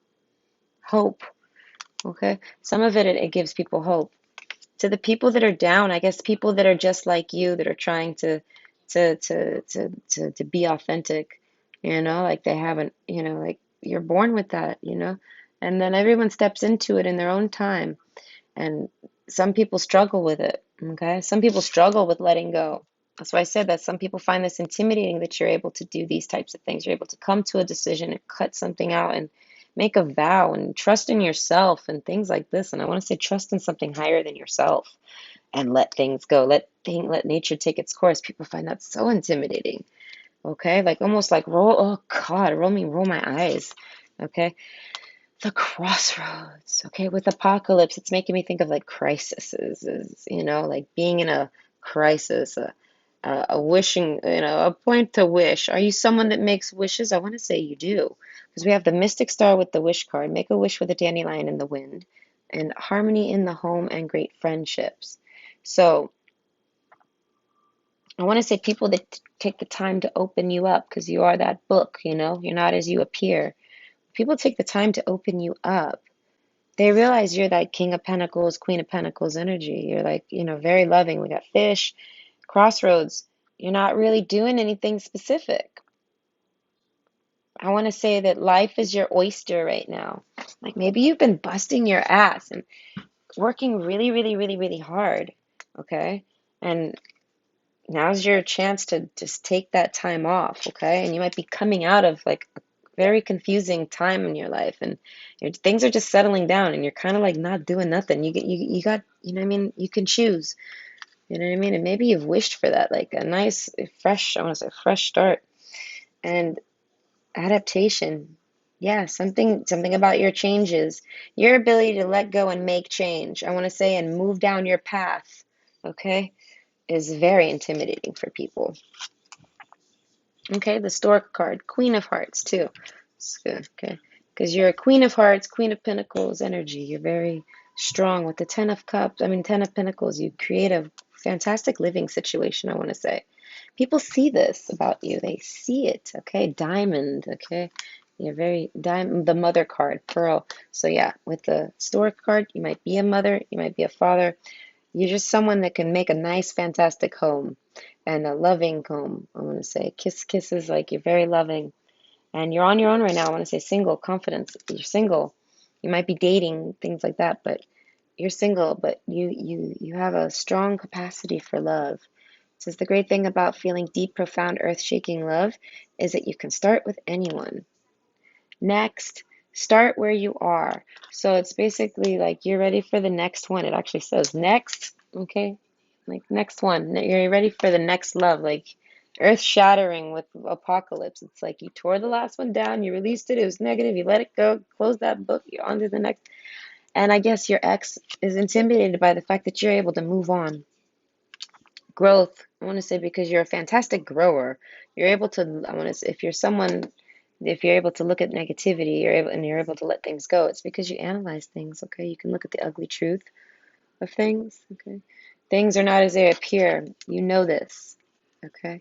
Hope, okay? Some of it gives people hope. To the people that are down, I guess people that are just like you, that are trying to be authentic, like they haven't, like you're born with that, and then everyone steps into it in their own time, and some people struggle with it, okay? Some people struggle with letting go. That's why I said that some people find this intimidating, that you're able to do these types of things. You're able to come to a decision and cut something out and make a vow and trust in yourself and things like this. And I want to say trust in something higher than yourself and let things go. Let nature take its course. People find that so intimidating. Okay, like almost like roll, oh God, roll my eyes. Okay, the crossroads. Okay, with apocalypse, it's making me think of like crises, like being in a crisis, a wishing, a point to wish. Are you someone that makes wishes? I want to say you do, because we have the Mystic Star with the wish card, make a wish with a dandelion in the wind, and harmony in the home and great friendships. So I want to say people that take the time to open you up, because you are that book, you're not as you appear. People take the time to open you up. They realize you're that King of Pentacles, Queen of Pentacles energy. You're like, very loving. We got fish, crossroads. You're not really doing anything specific. I want to say that life is your oyster right now. Like maybe you've been busting your ass and working really, really, really, really hard. Okay. And now's your chance to just take that time off. Okay. And you might be coming out of like a very confusing time in your life, and things are just settling down, and you're kind of like not doing nothing. You got, what I mean? You can choose, what I mean? And maybe you've wished for that, like a nice, fresh, I want to say fresh start. And adaptation. Yeah, something about your changes, your ability to let go and make change. I want to say, and move down your path, okay, is very intimidating for people. Okay, the Stork card, Queen of Hearts too. It's good, okay, because you're a Queen of Hearts, Queen of Pentacles energy. You're very strong with the Ten of Pentacles. You create a fantastic living situation, I want to say. People see this about you. They see it, okay? Diamond, okay? You're very diamond, the mother card, pearl. So yeah, with the Stork card, you might be a mother, you might be a father. You're just someone that can make a nice, fantastic home and a loving home. I want to say kisses, like you're very loving, and you're on your own right now. I want to say single, confidence. You're single. You might be dating, things like that, but you're single. But you have a strong capacity for love. It says the great thing about feeling deep, profound, earth-shaking love is that you can start with anyone. Next, start where you are. So it's basically like you're ready for the next one. It actually says next, okay? Like next one. You're ready for the next love, like earth shattering with apocalypse. It's like you tore the last one down, you released it, it was negative, you let it go, close that book, you're on to the next. And I guess your ex is intimidated by the fact that you're able to move on. Growth, I want to say, because you're a fantastic grower. You're able to, I want to say, if you're able to look at negativity, you're able to let things go, it's because you analyze things, okay? You can look at the ugly truth of things, okay? Things are not as they appear. You know this, okay?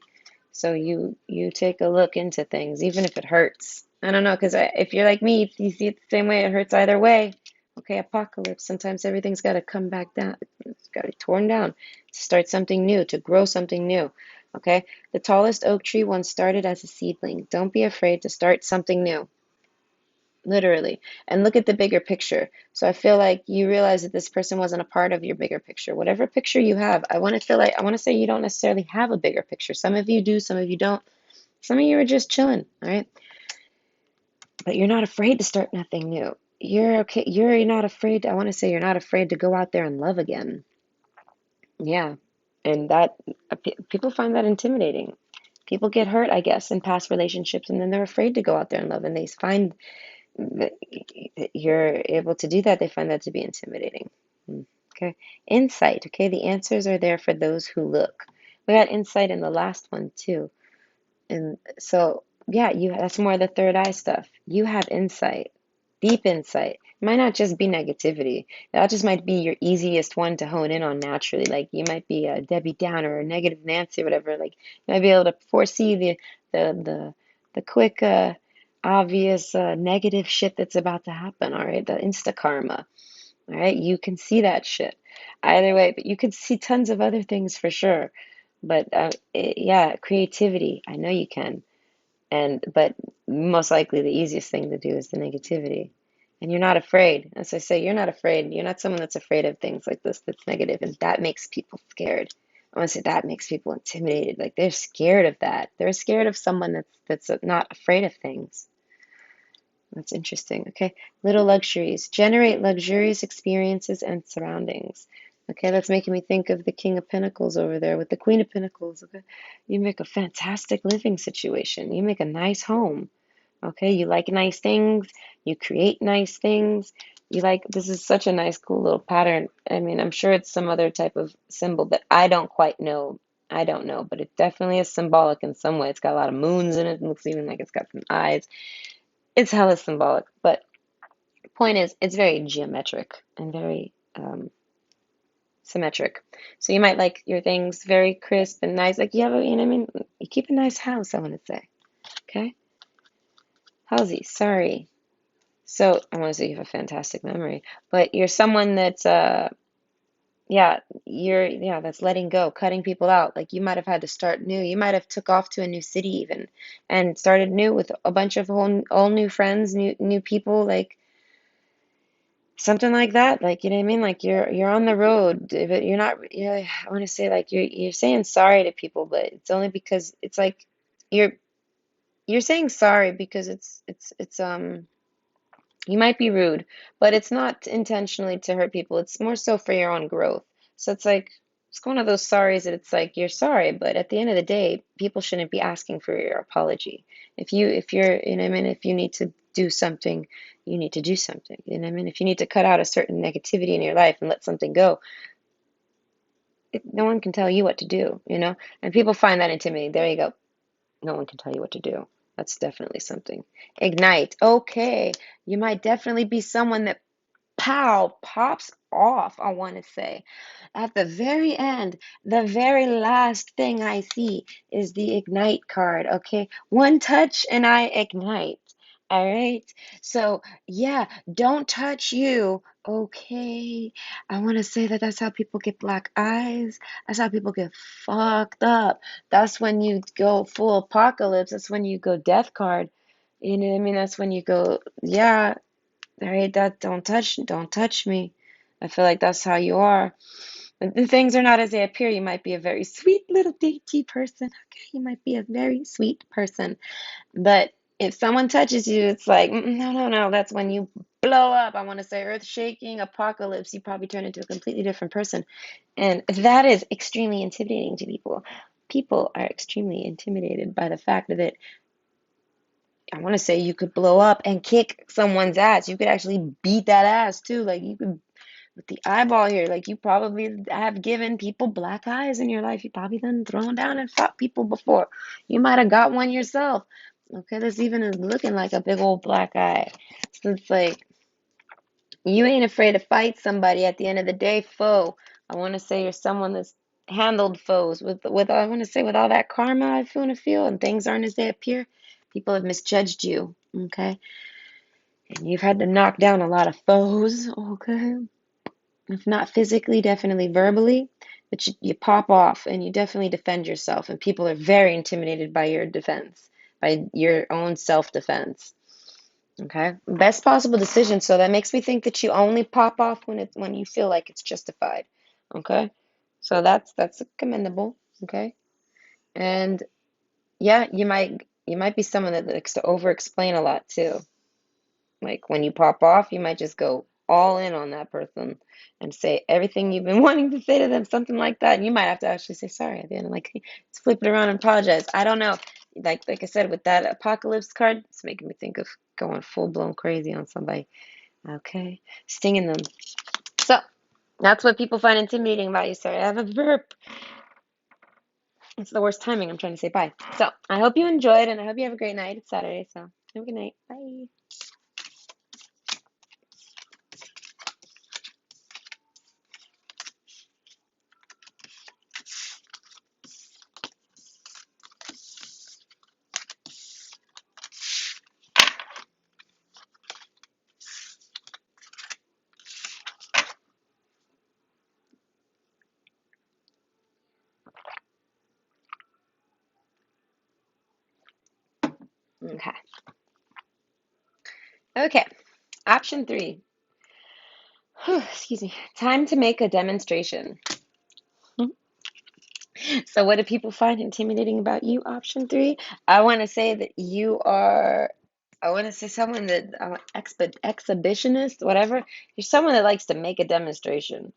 So you take a look into things, even if it hurts. I don't know, because if you're like me, you see it the same way, it hurts either way. Okay, apocalypse. Sometimes everything's got to come back down. It's got to be torn down to start something new, to grow something new. Okay, the tallest oak tree once started as a seedling. Don't be afraid to start something new, literally. And look at the bigger picture. So I feel like you realize that this person wasn't a part of your bigger picture. Whatever picture you have, I want to say you don't necessarily have a bigger picture. Some of you do, some of you don't. Some of you are just chilling, all right? But you're not afraid to start nothing new. You're okay. You're not afraid. I want to say you're not afraid to go out there and love again. Yeah. And that people find that intimidating. People get hurt, I guess, in past relationships, and then they're afraid to go out there and love. And they find that you're able to do that. They find that to be intimidating. Okay. Insight. Okay. The answers are there for those who look. We got insight in the last one too. And so, yeah, that's more the third eye stuff. You have insight, deep insight. It might not just be negativity. That just might be your easiest one to hone in on naturally. Like you might be a Debbie Downer or a negative Nancy or whatever. Like you might be able to foresee the quick, obvious negative shit that's about to happen. All right, the insta karma. All right, you can see that shit. Either way, but you could see tons of other things for sure. But yeah, creativity. I know you can. But most likely the easiest thing to do is the negativity. And you're not afraid. As I say, you're not afraid. You're not someone that's afraid of things like this that's negative, and that makes people scared. I want to say that makes people intimidated. Like they're scared of that. They're scared of someone that's not afraid of things. That's interesting. Okay. Little luxuries. Generate luxurious experiences and surroundings. Okay, that's making me think of the King of Pentacles over there with the Queen of Pentacles. Okay, you make a fantastic living situation. You make a nice home. Okay, you like nice things. You create nice things. You like, this is such a nice, cool little pattern. I mean, I'm sure it's some other type of symbol that I don't quite know. I don't know, but it definitely is symbolic in some way. It's got a lot of moons in it. It looks even like it's got some eyes. It's hella symbolic. But point is, it's very geometric and very symmetric. So you might like your things very crisp and nice. Like you have a, you know what I mean? You keep a nice house, I want to say. Okay? Halsey, sorry. So I want to say you have a fantastic memory, but you're someone that's yeah, that's letting go, cutting people out. Like you might have had to start new. You might have took off to a new city even and started new with a bunch of all new friends, new people, like something like that. Like you know what I mean? Like you're on the road, but you're not. Yeah, I want to say like you're saying sorry to people, but it's only because it's like you're you're saying sorry because it's you might be rude, but it's not intentionally to hurt people. It's more so for your own growth. So it's like it's one of those sorries that it's like you're sorry, but at the end of the day, people shouldn't be asking for your apology. If you're, you know what I mean, if you need to do something, you need to do something. You know what I mean? If you need to cut out a certain negativity in your life and let something go, no one can tell you what to do, you know? And people find that intimidating. There you go. No one can tell you what to do. That's definitely something. Ignite. Okay. You might definitely be someone that pow pops off, I want to say. At the very end, the very last thing I see is the ignite card. Okay, one touch and I ignite. All right, so yeah, don't touch you. Okay, I want to say that that's how people get black eyes. That's how people get fucked up. That's when you go full apocalypse. That's when you go death card. You know what I mean? That's when you go, yeah, all right, that don't touch me. I feel like that's how you are. The things are not as they appear. You might be a very sweet little dainty person. Okay, you might be a very sweet person. But if someone touches you, it's like, no, no, no. That's when you blow up. I want to say earth shaking, apocalypse. You probably turn into a completely different person. And that is extremely intimidating to people. People are extremely intimidated by the fact that I want to say you could blow up and kick someone's ass. You could actually beat that ass too. Like you could with the eyeball here. Like you probably have given people black eyes in your life. You probably done thrown down and fought people before. You might have got one yourself. Okay, this even is looking like a big old black eye. So it's like you ain't afraid to fight somebody at the end of the day, foe. I want to say you're someone that's handled foes with I want to say with all that karma I feel and things aren't as they appear. People have misjudged you, okay? And you've had to knock down a lot of foes, okay? If not physically, definitely verbally. But you pop off and you definitely defend yourself. And people are very intimidated by your defense, by your own self-defense. Okay? Best possible decision. So that makes me think that you only pop off when you feel like it's justified. Okay? So that's commendable. Okay? And yeah, you might be someone that likes to over explain a lot too. Like when you pop off, you might just go all in on that person and say everything you've been wanting to say to them, something like that. And you might have to actually say sorry at the end, like let's flip it around and apologize. I don't know. Like I said, with that apocalypse card, it's making me think of going full blown crazy on somebody. Okay, stinging them. So that's what people find intimidating about you. Sorry, I have a burp. It's the worst timing. I'm trying to say bye. So I hope you enjoyed, and I hope you have a great night. It's Saturday, so have a good night. Bye. Okay. Okay. Option three. Excuse me. Time to make a demonstration. So, what do people find intimidating about you? Option three. I want to say that you are. I want to say someone that exhibitionist, whatever. You're someone that likes to make a demonstration.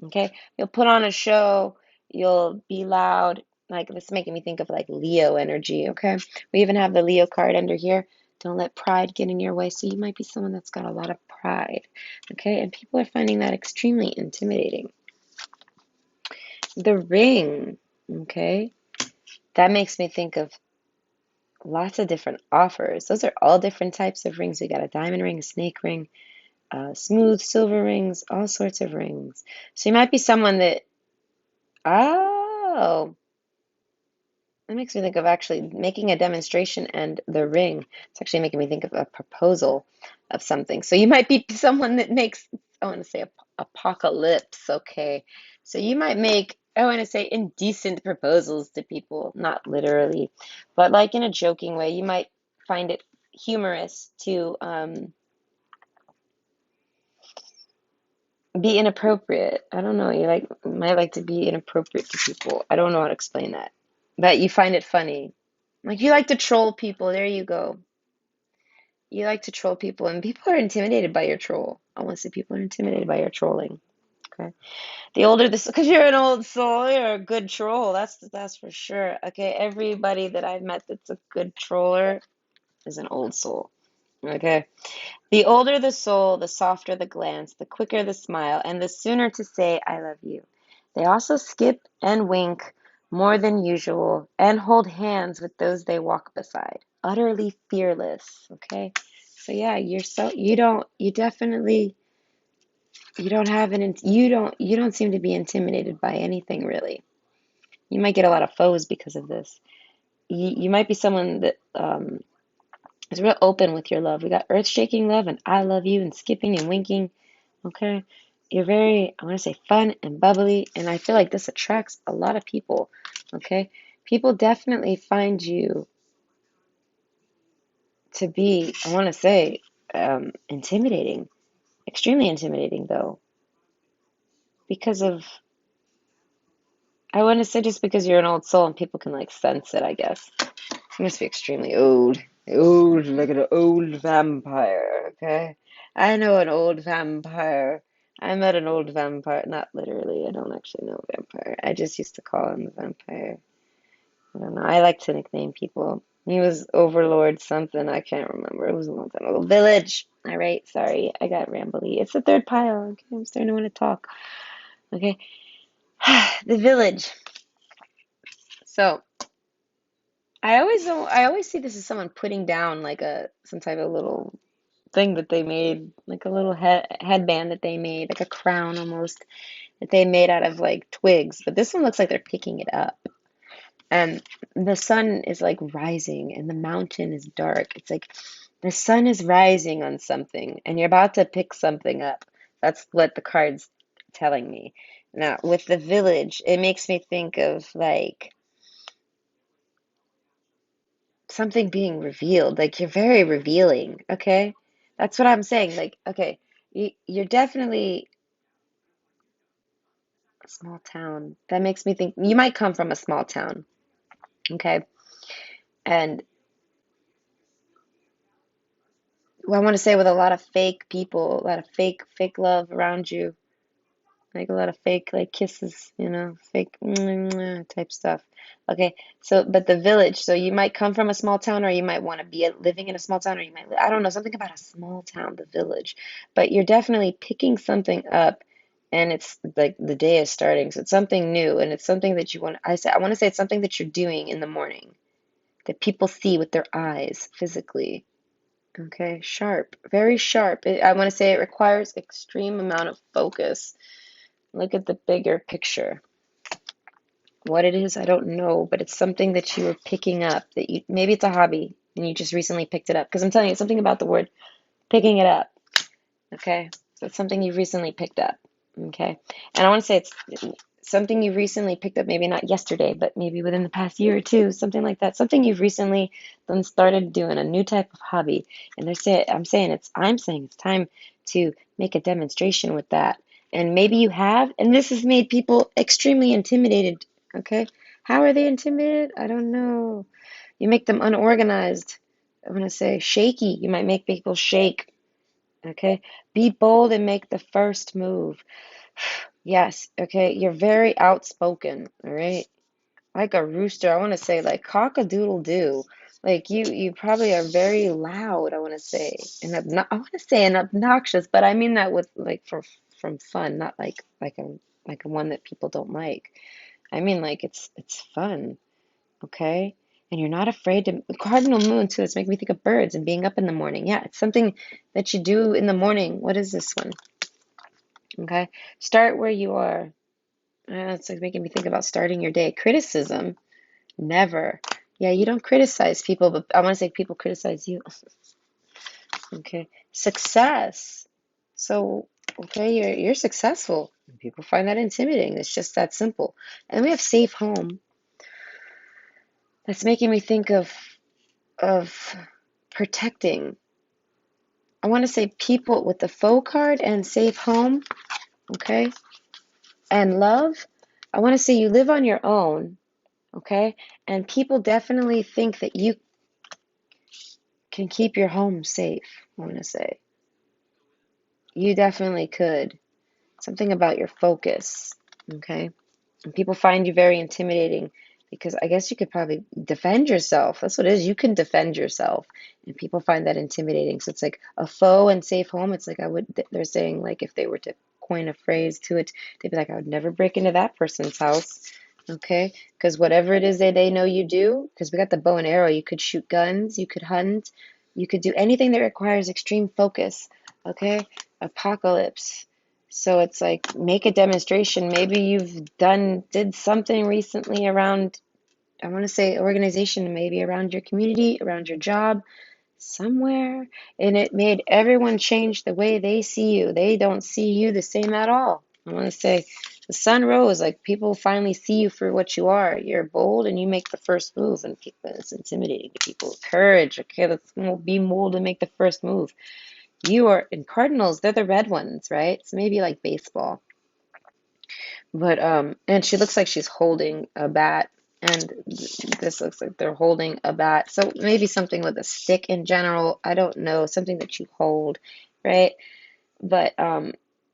Okay, you'll put on a show, you'll be loud. Like this is making me think of like Leo energy. Okay, we even have the Leo card under here. Don't let pride get in your way. So you might be someone that's got a lot of pride. Okay, and people are finding that extremely intimidating. The ring. Okay, that makes me think of lots of different offers. Those are all different types of rings. We got a diamond ring, a snake ring, smooth silver rings, all sorts of rings. So you might be someone that, oh, that makes me think of actually making a demonstration and the ring. It's actually making me think of a proposal of something. So you might be someone that makes, I want to say apocalypse, okay? So you might make, I want to say indecent proposals to people, not literally, but like in a joking way. You might find it humorous to be inappropriate. I don't know. You like might like to be inappropriate to people. I don't know how to explain that. But you find it funny. Like you like to troll people. There you go. You like to troll people, and people are intimidated by your troll. I want to say people are intimidated by your trolling. Okay. The older this, because you're an old soul, you're a good troll. That's for sure. Okay. Everybody that I've met that's a good troller is an old soul. Okay. The older the soul, the softer the glance, the quicker the smile, and the sooner to say, I love you. They also skip and wink more than usual and hold hands with those they walk beside. Utterly fearless. Okay. So yeah, you definitely, you don't seem to be intimidated by anything really. You might get a lot of foes because of this. You might be someone that, is real open with your love. We got earth shaking love and I love you and skipping and winking. Okay. You're very, I want to say fun and bubbly. And I feel like this attracts a lot of people. Okay. People definitely find you to be, I want to say, intimidating, extremely intimidating though, because of, I want to say just because you're an old soul and people can like sense it, I guess. You must be extremely old. Old, like an old vampire, okay? I know an old vampire. I met an old vampire. Not literally, I don't actually know a vampire. I just used to call him a vampire. I don't know. I like to nickname people. He was Overlord something. I can't remember. It was a long time ago. Village. All right, sorry. I got rambly. It's the third pile. Okay, I'm starting to want to talk. Okay. The village. So, I always see this as someone putting down like a some type of little thing that they made, like a little headband that they made, like a crown almost, that they made out of like twigs. But this one looks like they're picking it up. And the sun is like rising and the mountain is dark. It's like the sun is rising on something and you're about to pick something up. That's what the card's telling me. Now, with the village, it makes me think of like something being revealed. Like you're very revealing, okay? That's what I'm saying. Like, okay, you're definitely a small town. That makes me think you might come from a small town, okay? And well, I want to say with a lot of fake people, a lot of fake love around you, like a lot of fake like kisses, fake type stuff. Okay, so but the village, so you might come from a small town, or you might want to be living in a small town, or you might, I don't know, something about a small town, the village. But you're definitely picking something up, and it's like the day is starting, so it's something new, and it's something that you want. I want to say it's something that you're doing in the morning that people see with their eyes physically. Okay, sharp, very sharp. I want to say it requires extreme amount of focus. Look at the bigger picture. What it is, I don't know, but it's something that you were picking up, that you, maybe it's a hobby and you just recently picked it up. Because I'm telling you, it's something about the word picking it up. Okay? So it's something you recently picked up. Okay? And I want to say it's something you recently picked up, maybe not yesterday, but maybe within the past year or two, something like that. Something you've recently done, started doing, a new type of hobby. And I'm saying it's time to make a demonstration with that. And maybe you have, and this has made people extremely intimidated. Okay? How are they intimidated? I don't know. You make them unorganized. I'm going to say shaky. You might make people shake. Okay? Be bold and make the first move. Yes, okay, you're very outspoken, all right? Like a rooster, I want to say like cock-a-doodle-doo. Like you probably are very loud, I want to say. And I want to say and obnoxious, but I mean that with like from fun, not like a one that people don't like. I mean like it's fun, okay? And you're not afraid to cardinal moon too. It's making me think of birds and being up in the morning. Yeah, it's something that you do in the morning. What is this one? Okay. Start where you are. It's like making me think about starting your day. Criticism, never. Yeah, you don't criticize people, but I want to say people criticize you. Okay. Success. So, okay, you're successful. People find that intimidating. It's just that simple. And we have safe home. That's making me think of protecting. I want to say people with the faux card and safe home, okay? And love. I want to say you live on your own, okay? And people definitely think that you can keep your home safe, I want to say. You definitely could. Something about your focus, okay? And people find you very intimidating because I guess you could probably defend yourself. That's what it is. You can defend yourself, and people find that intimidating. So it's like a foe and safe home. It's like they're saying like if they were to coin a phrase to it, they'd be like, I would never break into that person's house. Okay, because whatever it is that they know you do, because we got the bow and arrow, you could shoot guns, you could hunt, you could do anything that requires extreme focus. Okay, apocalypse. So it's like make a demonstration. Maybe did something recently around, I want to say organization, maybe around your community, around your job, somewhere, and it made everyone change the way they see you. They don't see you the same at all. I want to say the sun rose, like people finally see you for what you are. You're bold and you make the first move, and people, it's intimidating to people. Courage, okay, let's be bold and make the first move. You are in Cardinals, they're the red ones, right? So maybe like baseball. But and she looks like she's holding a bat, and this looks like they're holding a bat. So maybe something with a stick in general. I don't know, something that you hold, right? But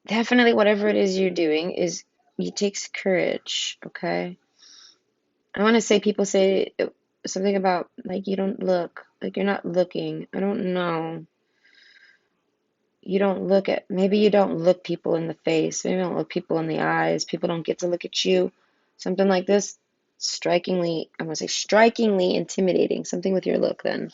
definitely whatever it is you're doing is it takes courage, okay? I want to say people say something about like you don't look, like you're not looking. I don't know. You don't look at, maybe you don't look people in the face, maybe you don't look people in the eyes, people don't get to look at you. Something like this, strikingly, I'm gonna say strikingly intimidating, something with your look then.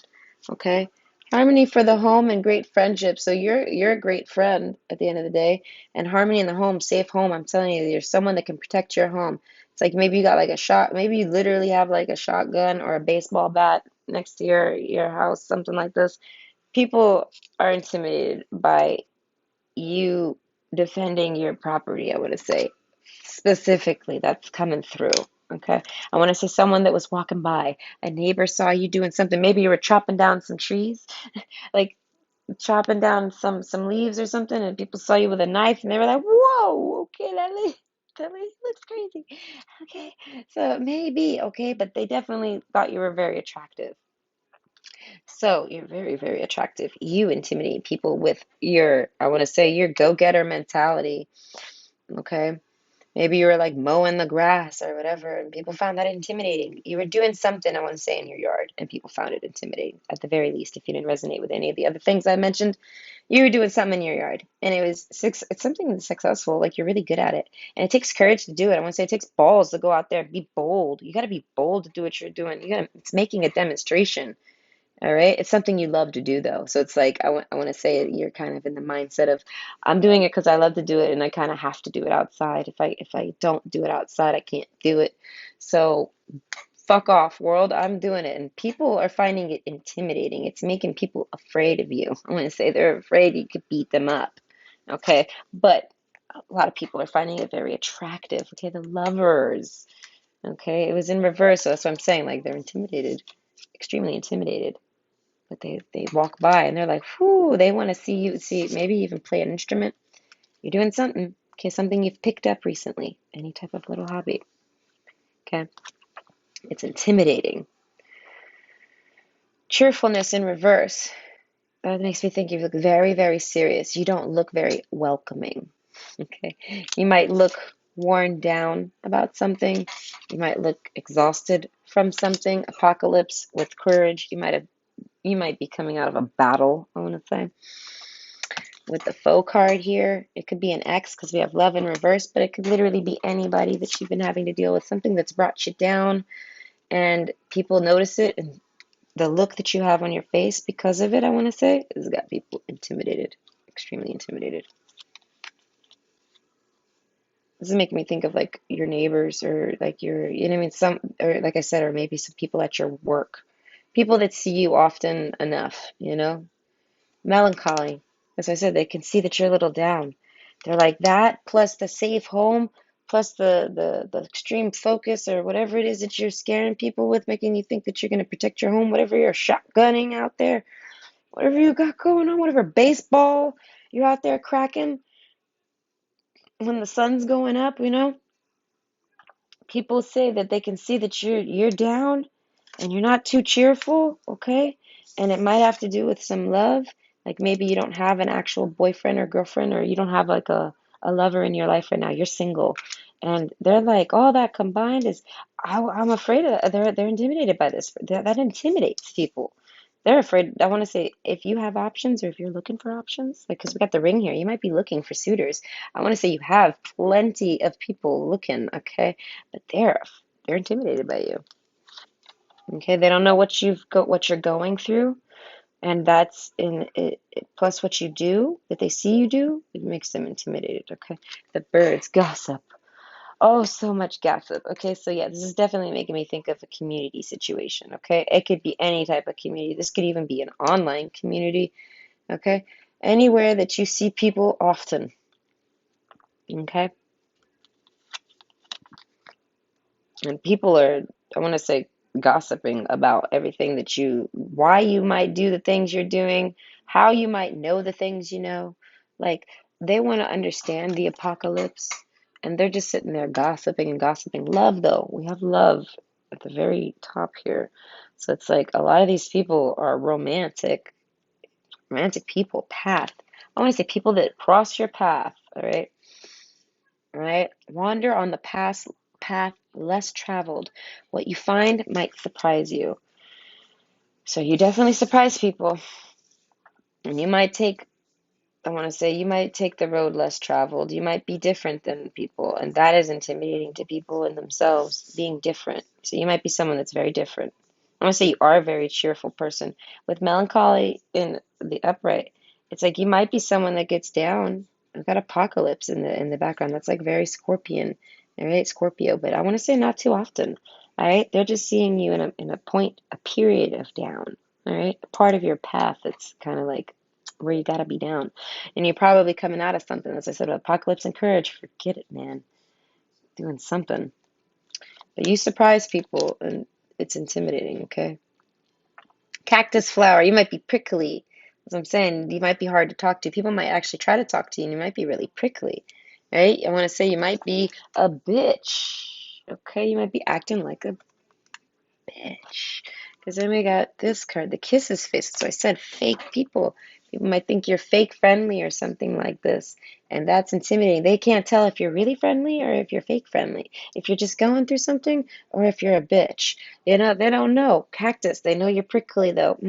Okay? Harmony for the home and great friendship. So you're a great friend at the end of the day. And harmony in the home, safe home. I'm telling you, you're someone that can protect your home. It's like maybe you got like a shot, maybe you literally have like a shotgun or a baseball bat next to your house, something like this. People are intimidated by you defending your property, I want to say. Specifically, that's coming through. Okay. I want to say someone that was walking by, a neighbor saw you doing something. Maybe you were chopping down some trees, like chopping down some leaves or something, and people saw you with a knife and they were like, whoa, okay, that lady looks crazy. Okay. So maybe, okay, but they definitely thought you were very attractive. So you're very, very attractive. You intimidate people with your, I want to say, your go-getter mentality. Okay. Maybe you were like mowing the grass or whatever, and people found that intimidating. You were doing something, I want to say, in your yard, and people found it intimidating. At the very least, if you didn't resonate with any of the other things I mentioned, you were doing something in your yard, and it's something that's successful. Like you're really good at it, and it takes courage to do it. I want to say it takes balls to go out there and be bold. You got to be bold to do what you're doing. It's making a demonstration. All right. It's something you love to do though. So it's like I want to say you're kind of in the mindset of I'm doing it because I love to do it and I kind of have to do it outside. If I don't do it outside, I can't do it. So fuck off, world. I'm doing it. And people are finding it intimidating. It's making people afraid of you. I want to say they're afraid you could beat them up. Okay. But a lot of people are finding it very attractive. Okay. The lovers. Okay. It was in reverse. So that's what I'm saying. Like they're intimidated, extremely intimidated, but they walk by and they're like, whoo, they want to see you, see, maybe even play an instrument. You're doing something, okay, something you've picked up recently, any type of little hobby, okay? It's intimidating. Cheerfulness in reverse. That makes me think you look very, very serious. You don't look very welcoming. Okay. You might look worn down about something. You might look exhausted from something. Apocalypse with courage. You might be coming out of a battle, I want to say. With the faux card here, it could be an ex because we have love in reverse, but it could literally be anybody that you've been having to deal with, something that's brought you down, and people notice it, and the look that you have on your face because of it, I want to say, has got people intimidated, extremely intimidated. This is making me think of like your neighbors or like your, you know what I mean, some, or like I said, or maybe some people at your work, people that see you often enough, you know? Melancholy. As I said, they can see that you're a little down. They're like that, plus the safe home, plus the extreme focus or whatever it is that you're scaring people with, making you think that you're going to protect your home, whatever you're shotgunning out there, whatever you got going on, whatever baseball you're out there cracking when the sun's going up, you know? People say that they can see that you're down and you're not too cheerful, okay? And it might have to do with some love. Like maybe you don't have an actual boyfriend or girlfriend, or you don't have like a lover in your life right now. You're single. And they're like, all that combined is, I'm afraid of, they're intimidated by this. That intimidates people. They're afraid. I want to say, if you have options or if you're looking for options, like, because we got the ring here, you might be looking for suitors. I want to say you have plenty of people looking, okay? But they're intimidated by you. Okay, they don't know what you're going through, and that's in it, plus what you do that they see you do, it makes them intimidated. Okay, the birds gossip. Oh, so much gossip. Okay, so yeah, this is definitely making me think of a community situation. Okay, it could be any type of community. This could even be an online community. Okay, anywhere that you see people often. Okay, and people are, I want to say, gossiping about everything that why you might do the things you're doing, how you might know the things you know. Like, they want to understand the apocalypse, and they're just sitting there gossiping and gossiping. Love, though, we have love at the very top here. So it's like a lot of these people are romantic people, path. I want to say people that cross your path, all right? Right? Wander on the path less traveled. What you find might surprise you. So you definitely surprise people. And you might take, I want to say, you might take the road less traveled. You might be different than people. And that is intimidating to people in themselves, being different. So you might be someone that's very different. I want to say you are a very cheerful person. With melancholy in the upright, it's like you might be someone that gets down. I've got apocalypse in the background. That's like very Scorpion, all right, Scorpio. But I want to say not too often. All right, they're just seeing you in a point, a period of down. All right, a part of your path that's kind of like where you got to be down, and you're probably coming out of something. As I said, apocalypse and courage. Forget it, man. Doing something, but you surprise people, and it's intimidating. Okay. Cactus flower, you might be prickly. As I'm saying, you might be hard to talk to. People might actually try to talk to you, and you might be really prickly, right? I want to say you might be a bitch. Okay, you might be acting like a bitch. Because then we got this card, the kisses face. So I said fake people. People might think you're fake friendly or something like this. And that's intimidating. They can't tell if you're really friendly or if you're fake friendly. If you're just going through something or if you're a bitch. You know, they don't know. Cactus, they know you're prickly though.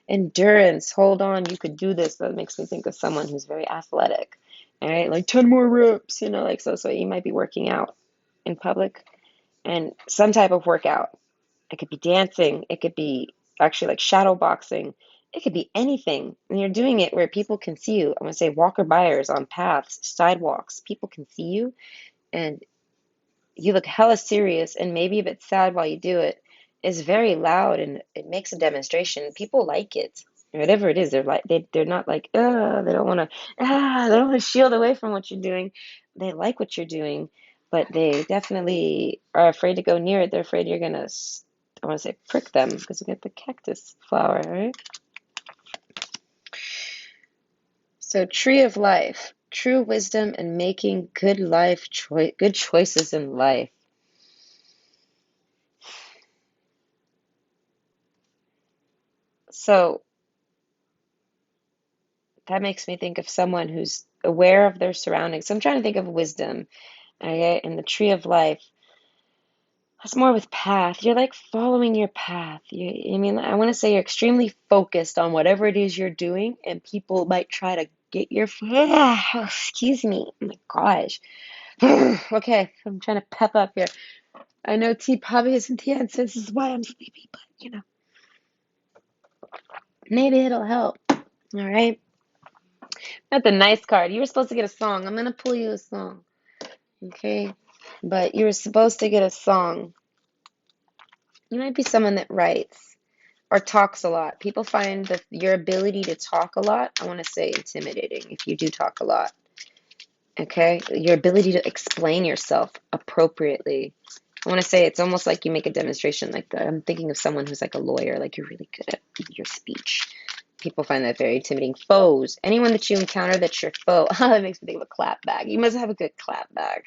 Endurance, hold on, you could do this. That makes me think of someone who's very athletic. All right, like 10 more reps, you know, like so you might be working out in public and some type of workout. It could be dancing. It could be actually like shadow boxing. It could be anything. And you're doing it where people can see you. I'm going to say walker buyers on paths, sidewalks. People can see you and you look hella serious. And maybe a bit sad while you do it. It's very loud and it makes a demonstration. People like it. Whatever it is, they're not like, they don't want to shield away from what you're doing. They like what you're doing, but they definitely are afraid to go near it. They're afraid you're gonna, I want to say, prick them because we got the cactus flower, right? So tree of life, true wisdom and making good choices in life. So that makes me think of someone who's aware of their surroundings. So I'm trying to think of wisdom, okay? And the tree of life. That's more with path. You're like following your path. I mean, I want to say you're extremely focused on whatever it is you're doing, and people might try to get your. Oh, excuse me. Oh my gosh. Okay, I'm trying to pep up here. I know tea probably isn't the answer. This is why I'm sleepy, but maybe it'll help. All right. Not the nice card. You were supposed to get a song. I'm gonna pull you a song. Okay. But you were supposed to get a song. You might be someone that writes or talks a lot. People find that your ability to talk a lot, I want to say intimidating if you do talk a lot. Okay? Your ability to explain yourself appropriately. I want to say it's almost like you make a demonstration like that. I'm thinking of someone who's like a lawyer, like you're really good at your speech. People find that very intimidating. Foes. Anyone that you encounter that's your foe. That makes me think of a clap bag. You must have a good clap bag.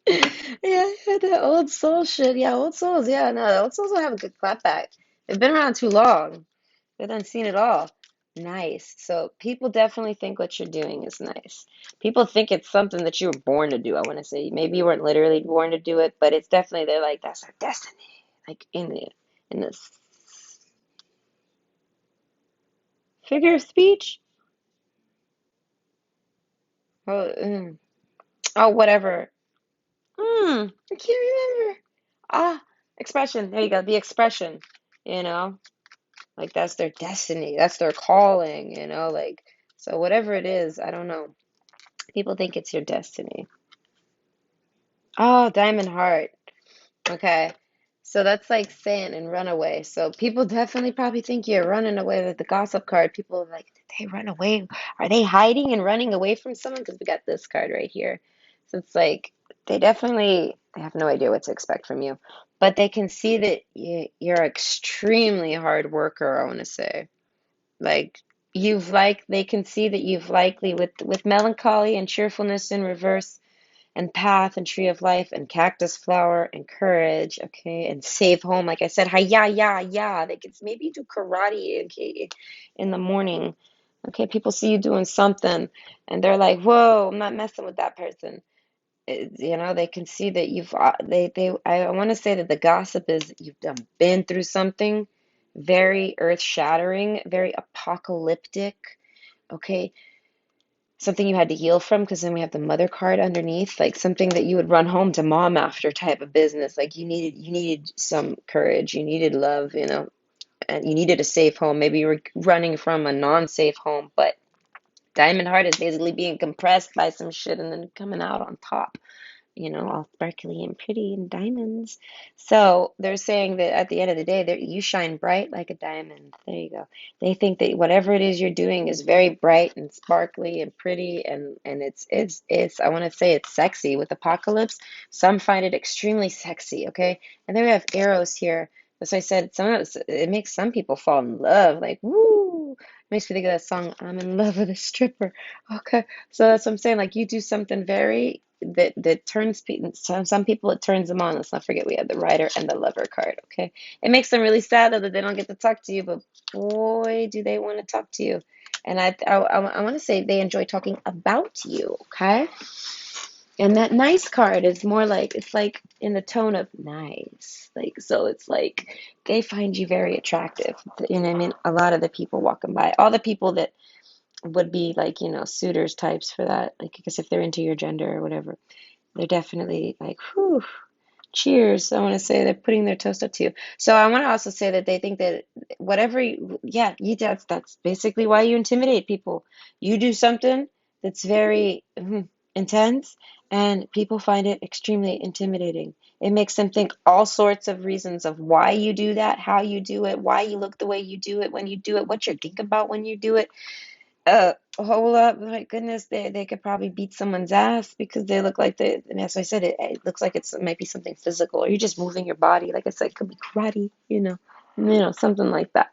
Yeah, the old soul shit. Yeah, old souls. Yeah, no, the old souls don't have a good clap back. They've been around too long. They've done seen it all. Nice. So people definitely think what you're doing is nice. People think it's something that you were born to do, I want to say. Maybe you weren't literally born to do it, but it's definitely, they're like, that's our destiny. Like in this figure of speech. Oh, oh, whatever. I can't remember. Ah, expression. There you go. The expression, you know? Like that's their destiny. That's their calling, like so whatever it is, I don't know. People think it's your destiny. Oh, diamond heart. Okay. So that's like saying and runaway. So people definitely probably think you're running away with the gossip card. People are like, did they run away? Are they hiding and running away from someone? Because we got this card right here. So it's like they have no idea what to expect from you. But they can see that you're extremely hard worker, I want to say. Like they can see that you've likely with melancholy and cheerfulness in reverse and path and tree of life and cactus flower and courage, okay, and safe home. Like I said, hi ya ya ya. They could maybe do karate, okay, in the morning. Okay, people see you doing something and they're like, whoa, I'm not messing with that person. They can see that I want to say that the gossip is you've been through something very earth-shattering, very apocalyptic, okay? Something you had to heal from, because then we have the mother card underneath, like something that you would run home to mom after type of business. Like you needed some courage, you needed love, and you needed a safe home. Maybe you were running from a non-safe home, but Diamond Heart is basically being compressed by some shit and then coming out on top, all sparkly and pretty and diamonds. So they're saying that at the end of the day, you shine bright like a diamond. There you go. They think that whatever it is you're doing is very bright and sparkly and pretty, and it's I want to say it's sexy with apocalypse. Some find it extremely sexy. Okay, and then we have arrows here. As I said, it makes some people fall in love. Like woo. Makes me think of that song, I'm in love with a stripper. Okay. So that's what I'm saying. Like you do something very that turns some people, it turns them on. Let's not forget we have the writer and the lover card. Okay, it makes them really sad though that they don't get to talk to you, but boy, do they want to talk to you. And I want to say they enjoy talking about you. Okay, and that nice card is more like it's like in the tone of nice, like so it's like they find you very attractive. And I mean, a lot of the people walking by, all the people that would be like suitors types for that, like because if they're into your gender or whatever, they're definitely like, whew, cheers. I want to say they're putting their toast up to you. So I want to also say that they think that yeah, that's basically why you intimidate people. You do something that's very intense, and people find it extremely intimidating. It makes them think all sorts of reasons of why you do that, how you do it, why you look the way you do it when you do it, what you think about when you do it. Hold up, my goodness, they could probably beat someone's ass because they look like and as I said, it looks like it might be something physical, or you're just moving your body. Like I said, it could be karate, something like that.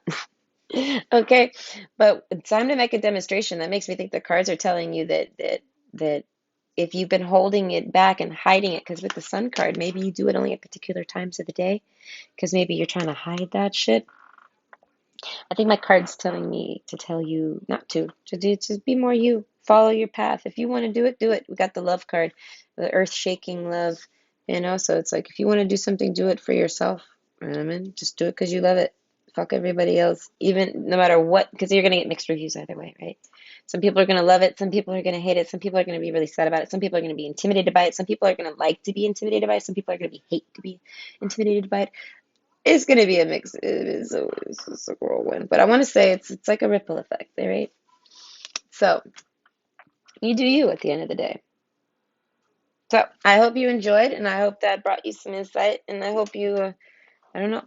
Okay, but it's time to make a demonstration. That makes me think the cards are telling you that if you've been holding it back and hiding it, because with the sun card, maybe you do it only at particular times of the day, because maybe you're trying to hide that shit. I think my card's telling me to tell you not to be more you. Follow your path. If you want to do it, do it. We got the love card, the earth-shaking love, you know? So it's like if you want to do something, do it for yourself. You know what I mean? Just do it because you love it. Fuck everybody else, even no matter what, because you're gonna get mixed reviews either way, right? Some people are gonna love it, some people are gonna hate it, some people are gonna be really sad about it, some people are gonna be intimidated by it, some people are gonna like to be intimidated by it, some people are gonna be hate to be intimidated by it. It's gonna be a mix. It's a whirlwind, but I want to say it's like a ripple effect, right? So you do you at the end of the day. So I hope you enjoyed, and I hope that brought you some insight, and I hope you, I don't know,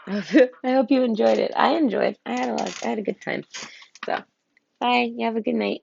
I hope you enjoyed it. I enjoyed. I had a good time. So bye. You have a good night.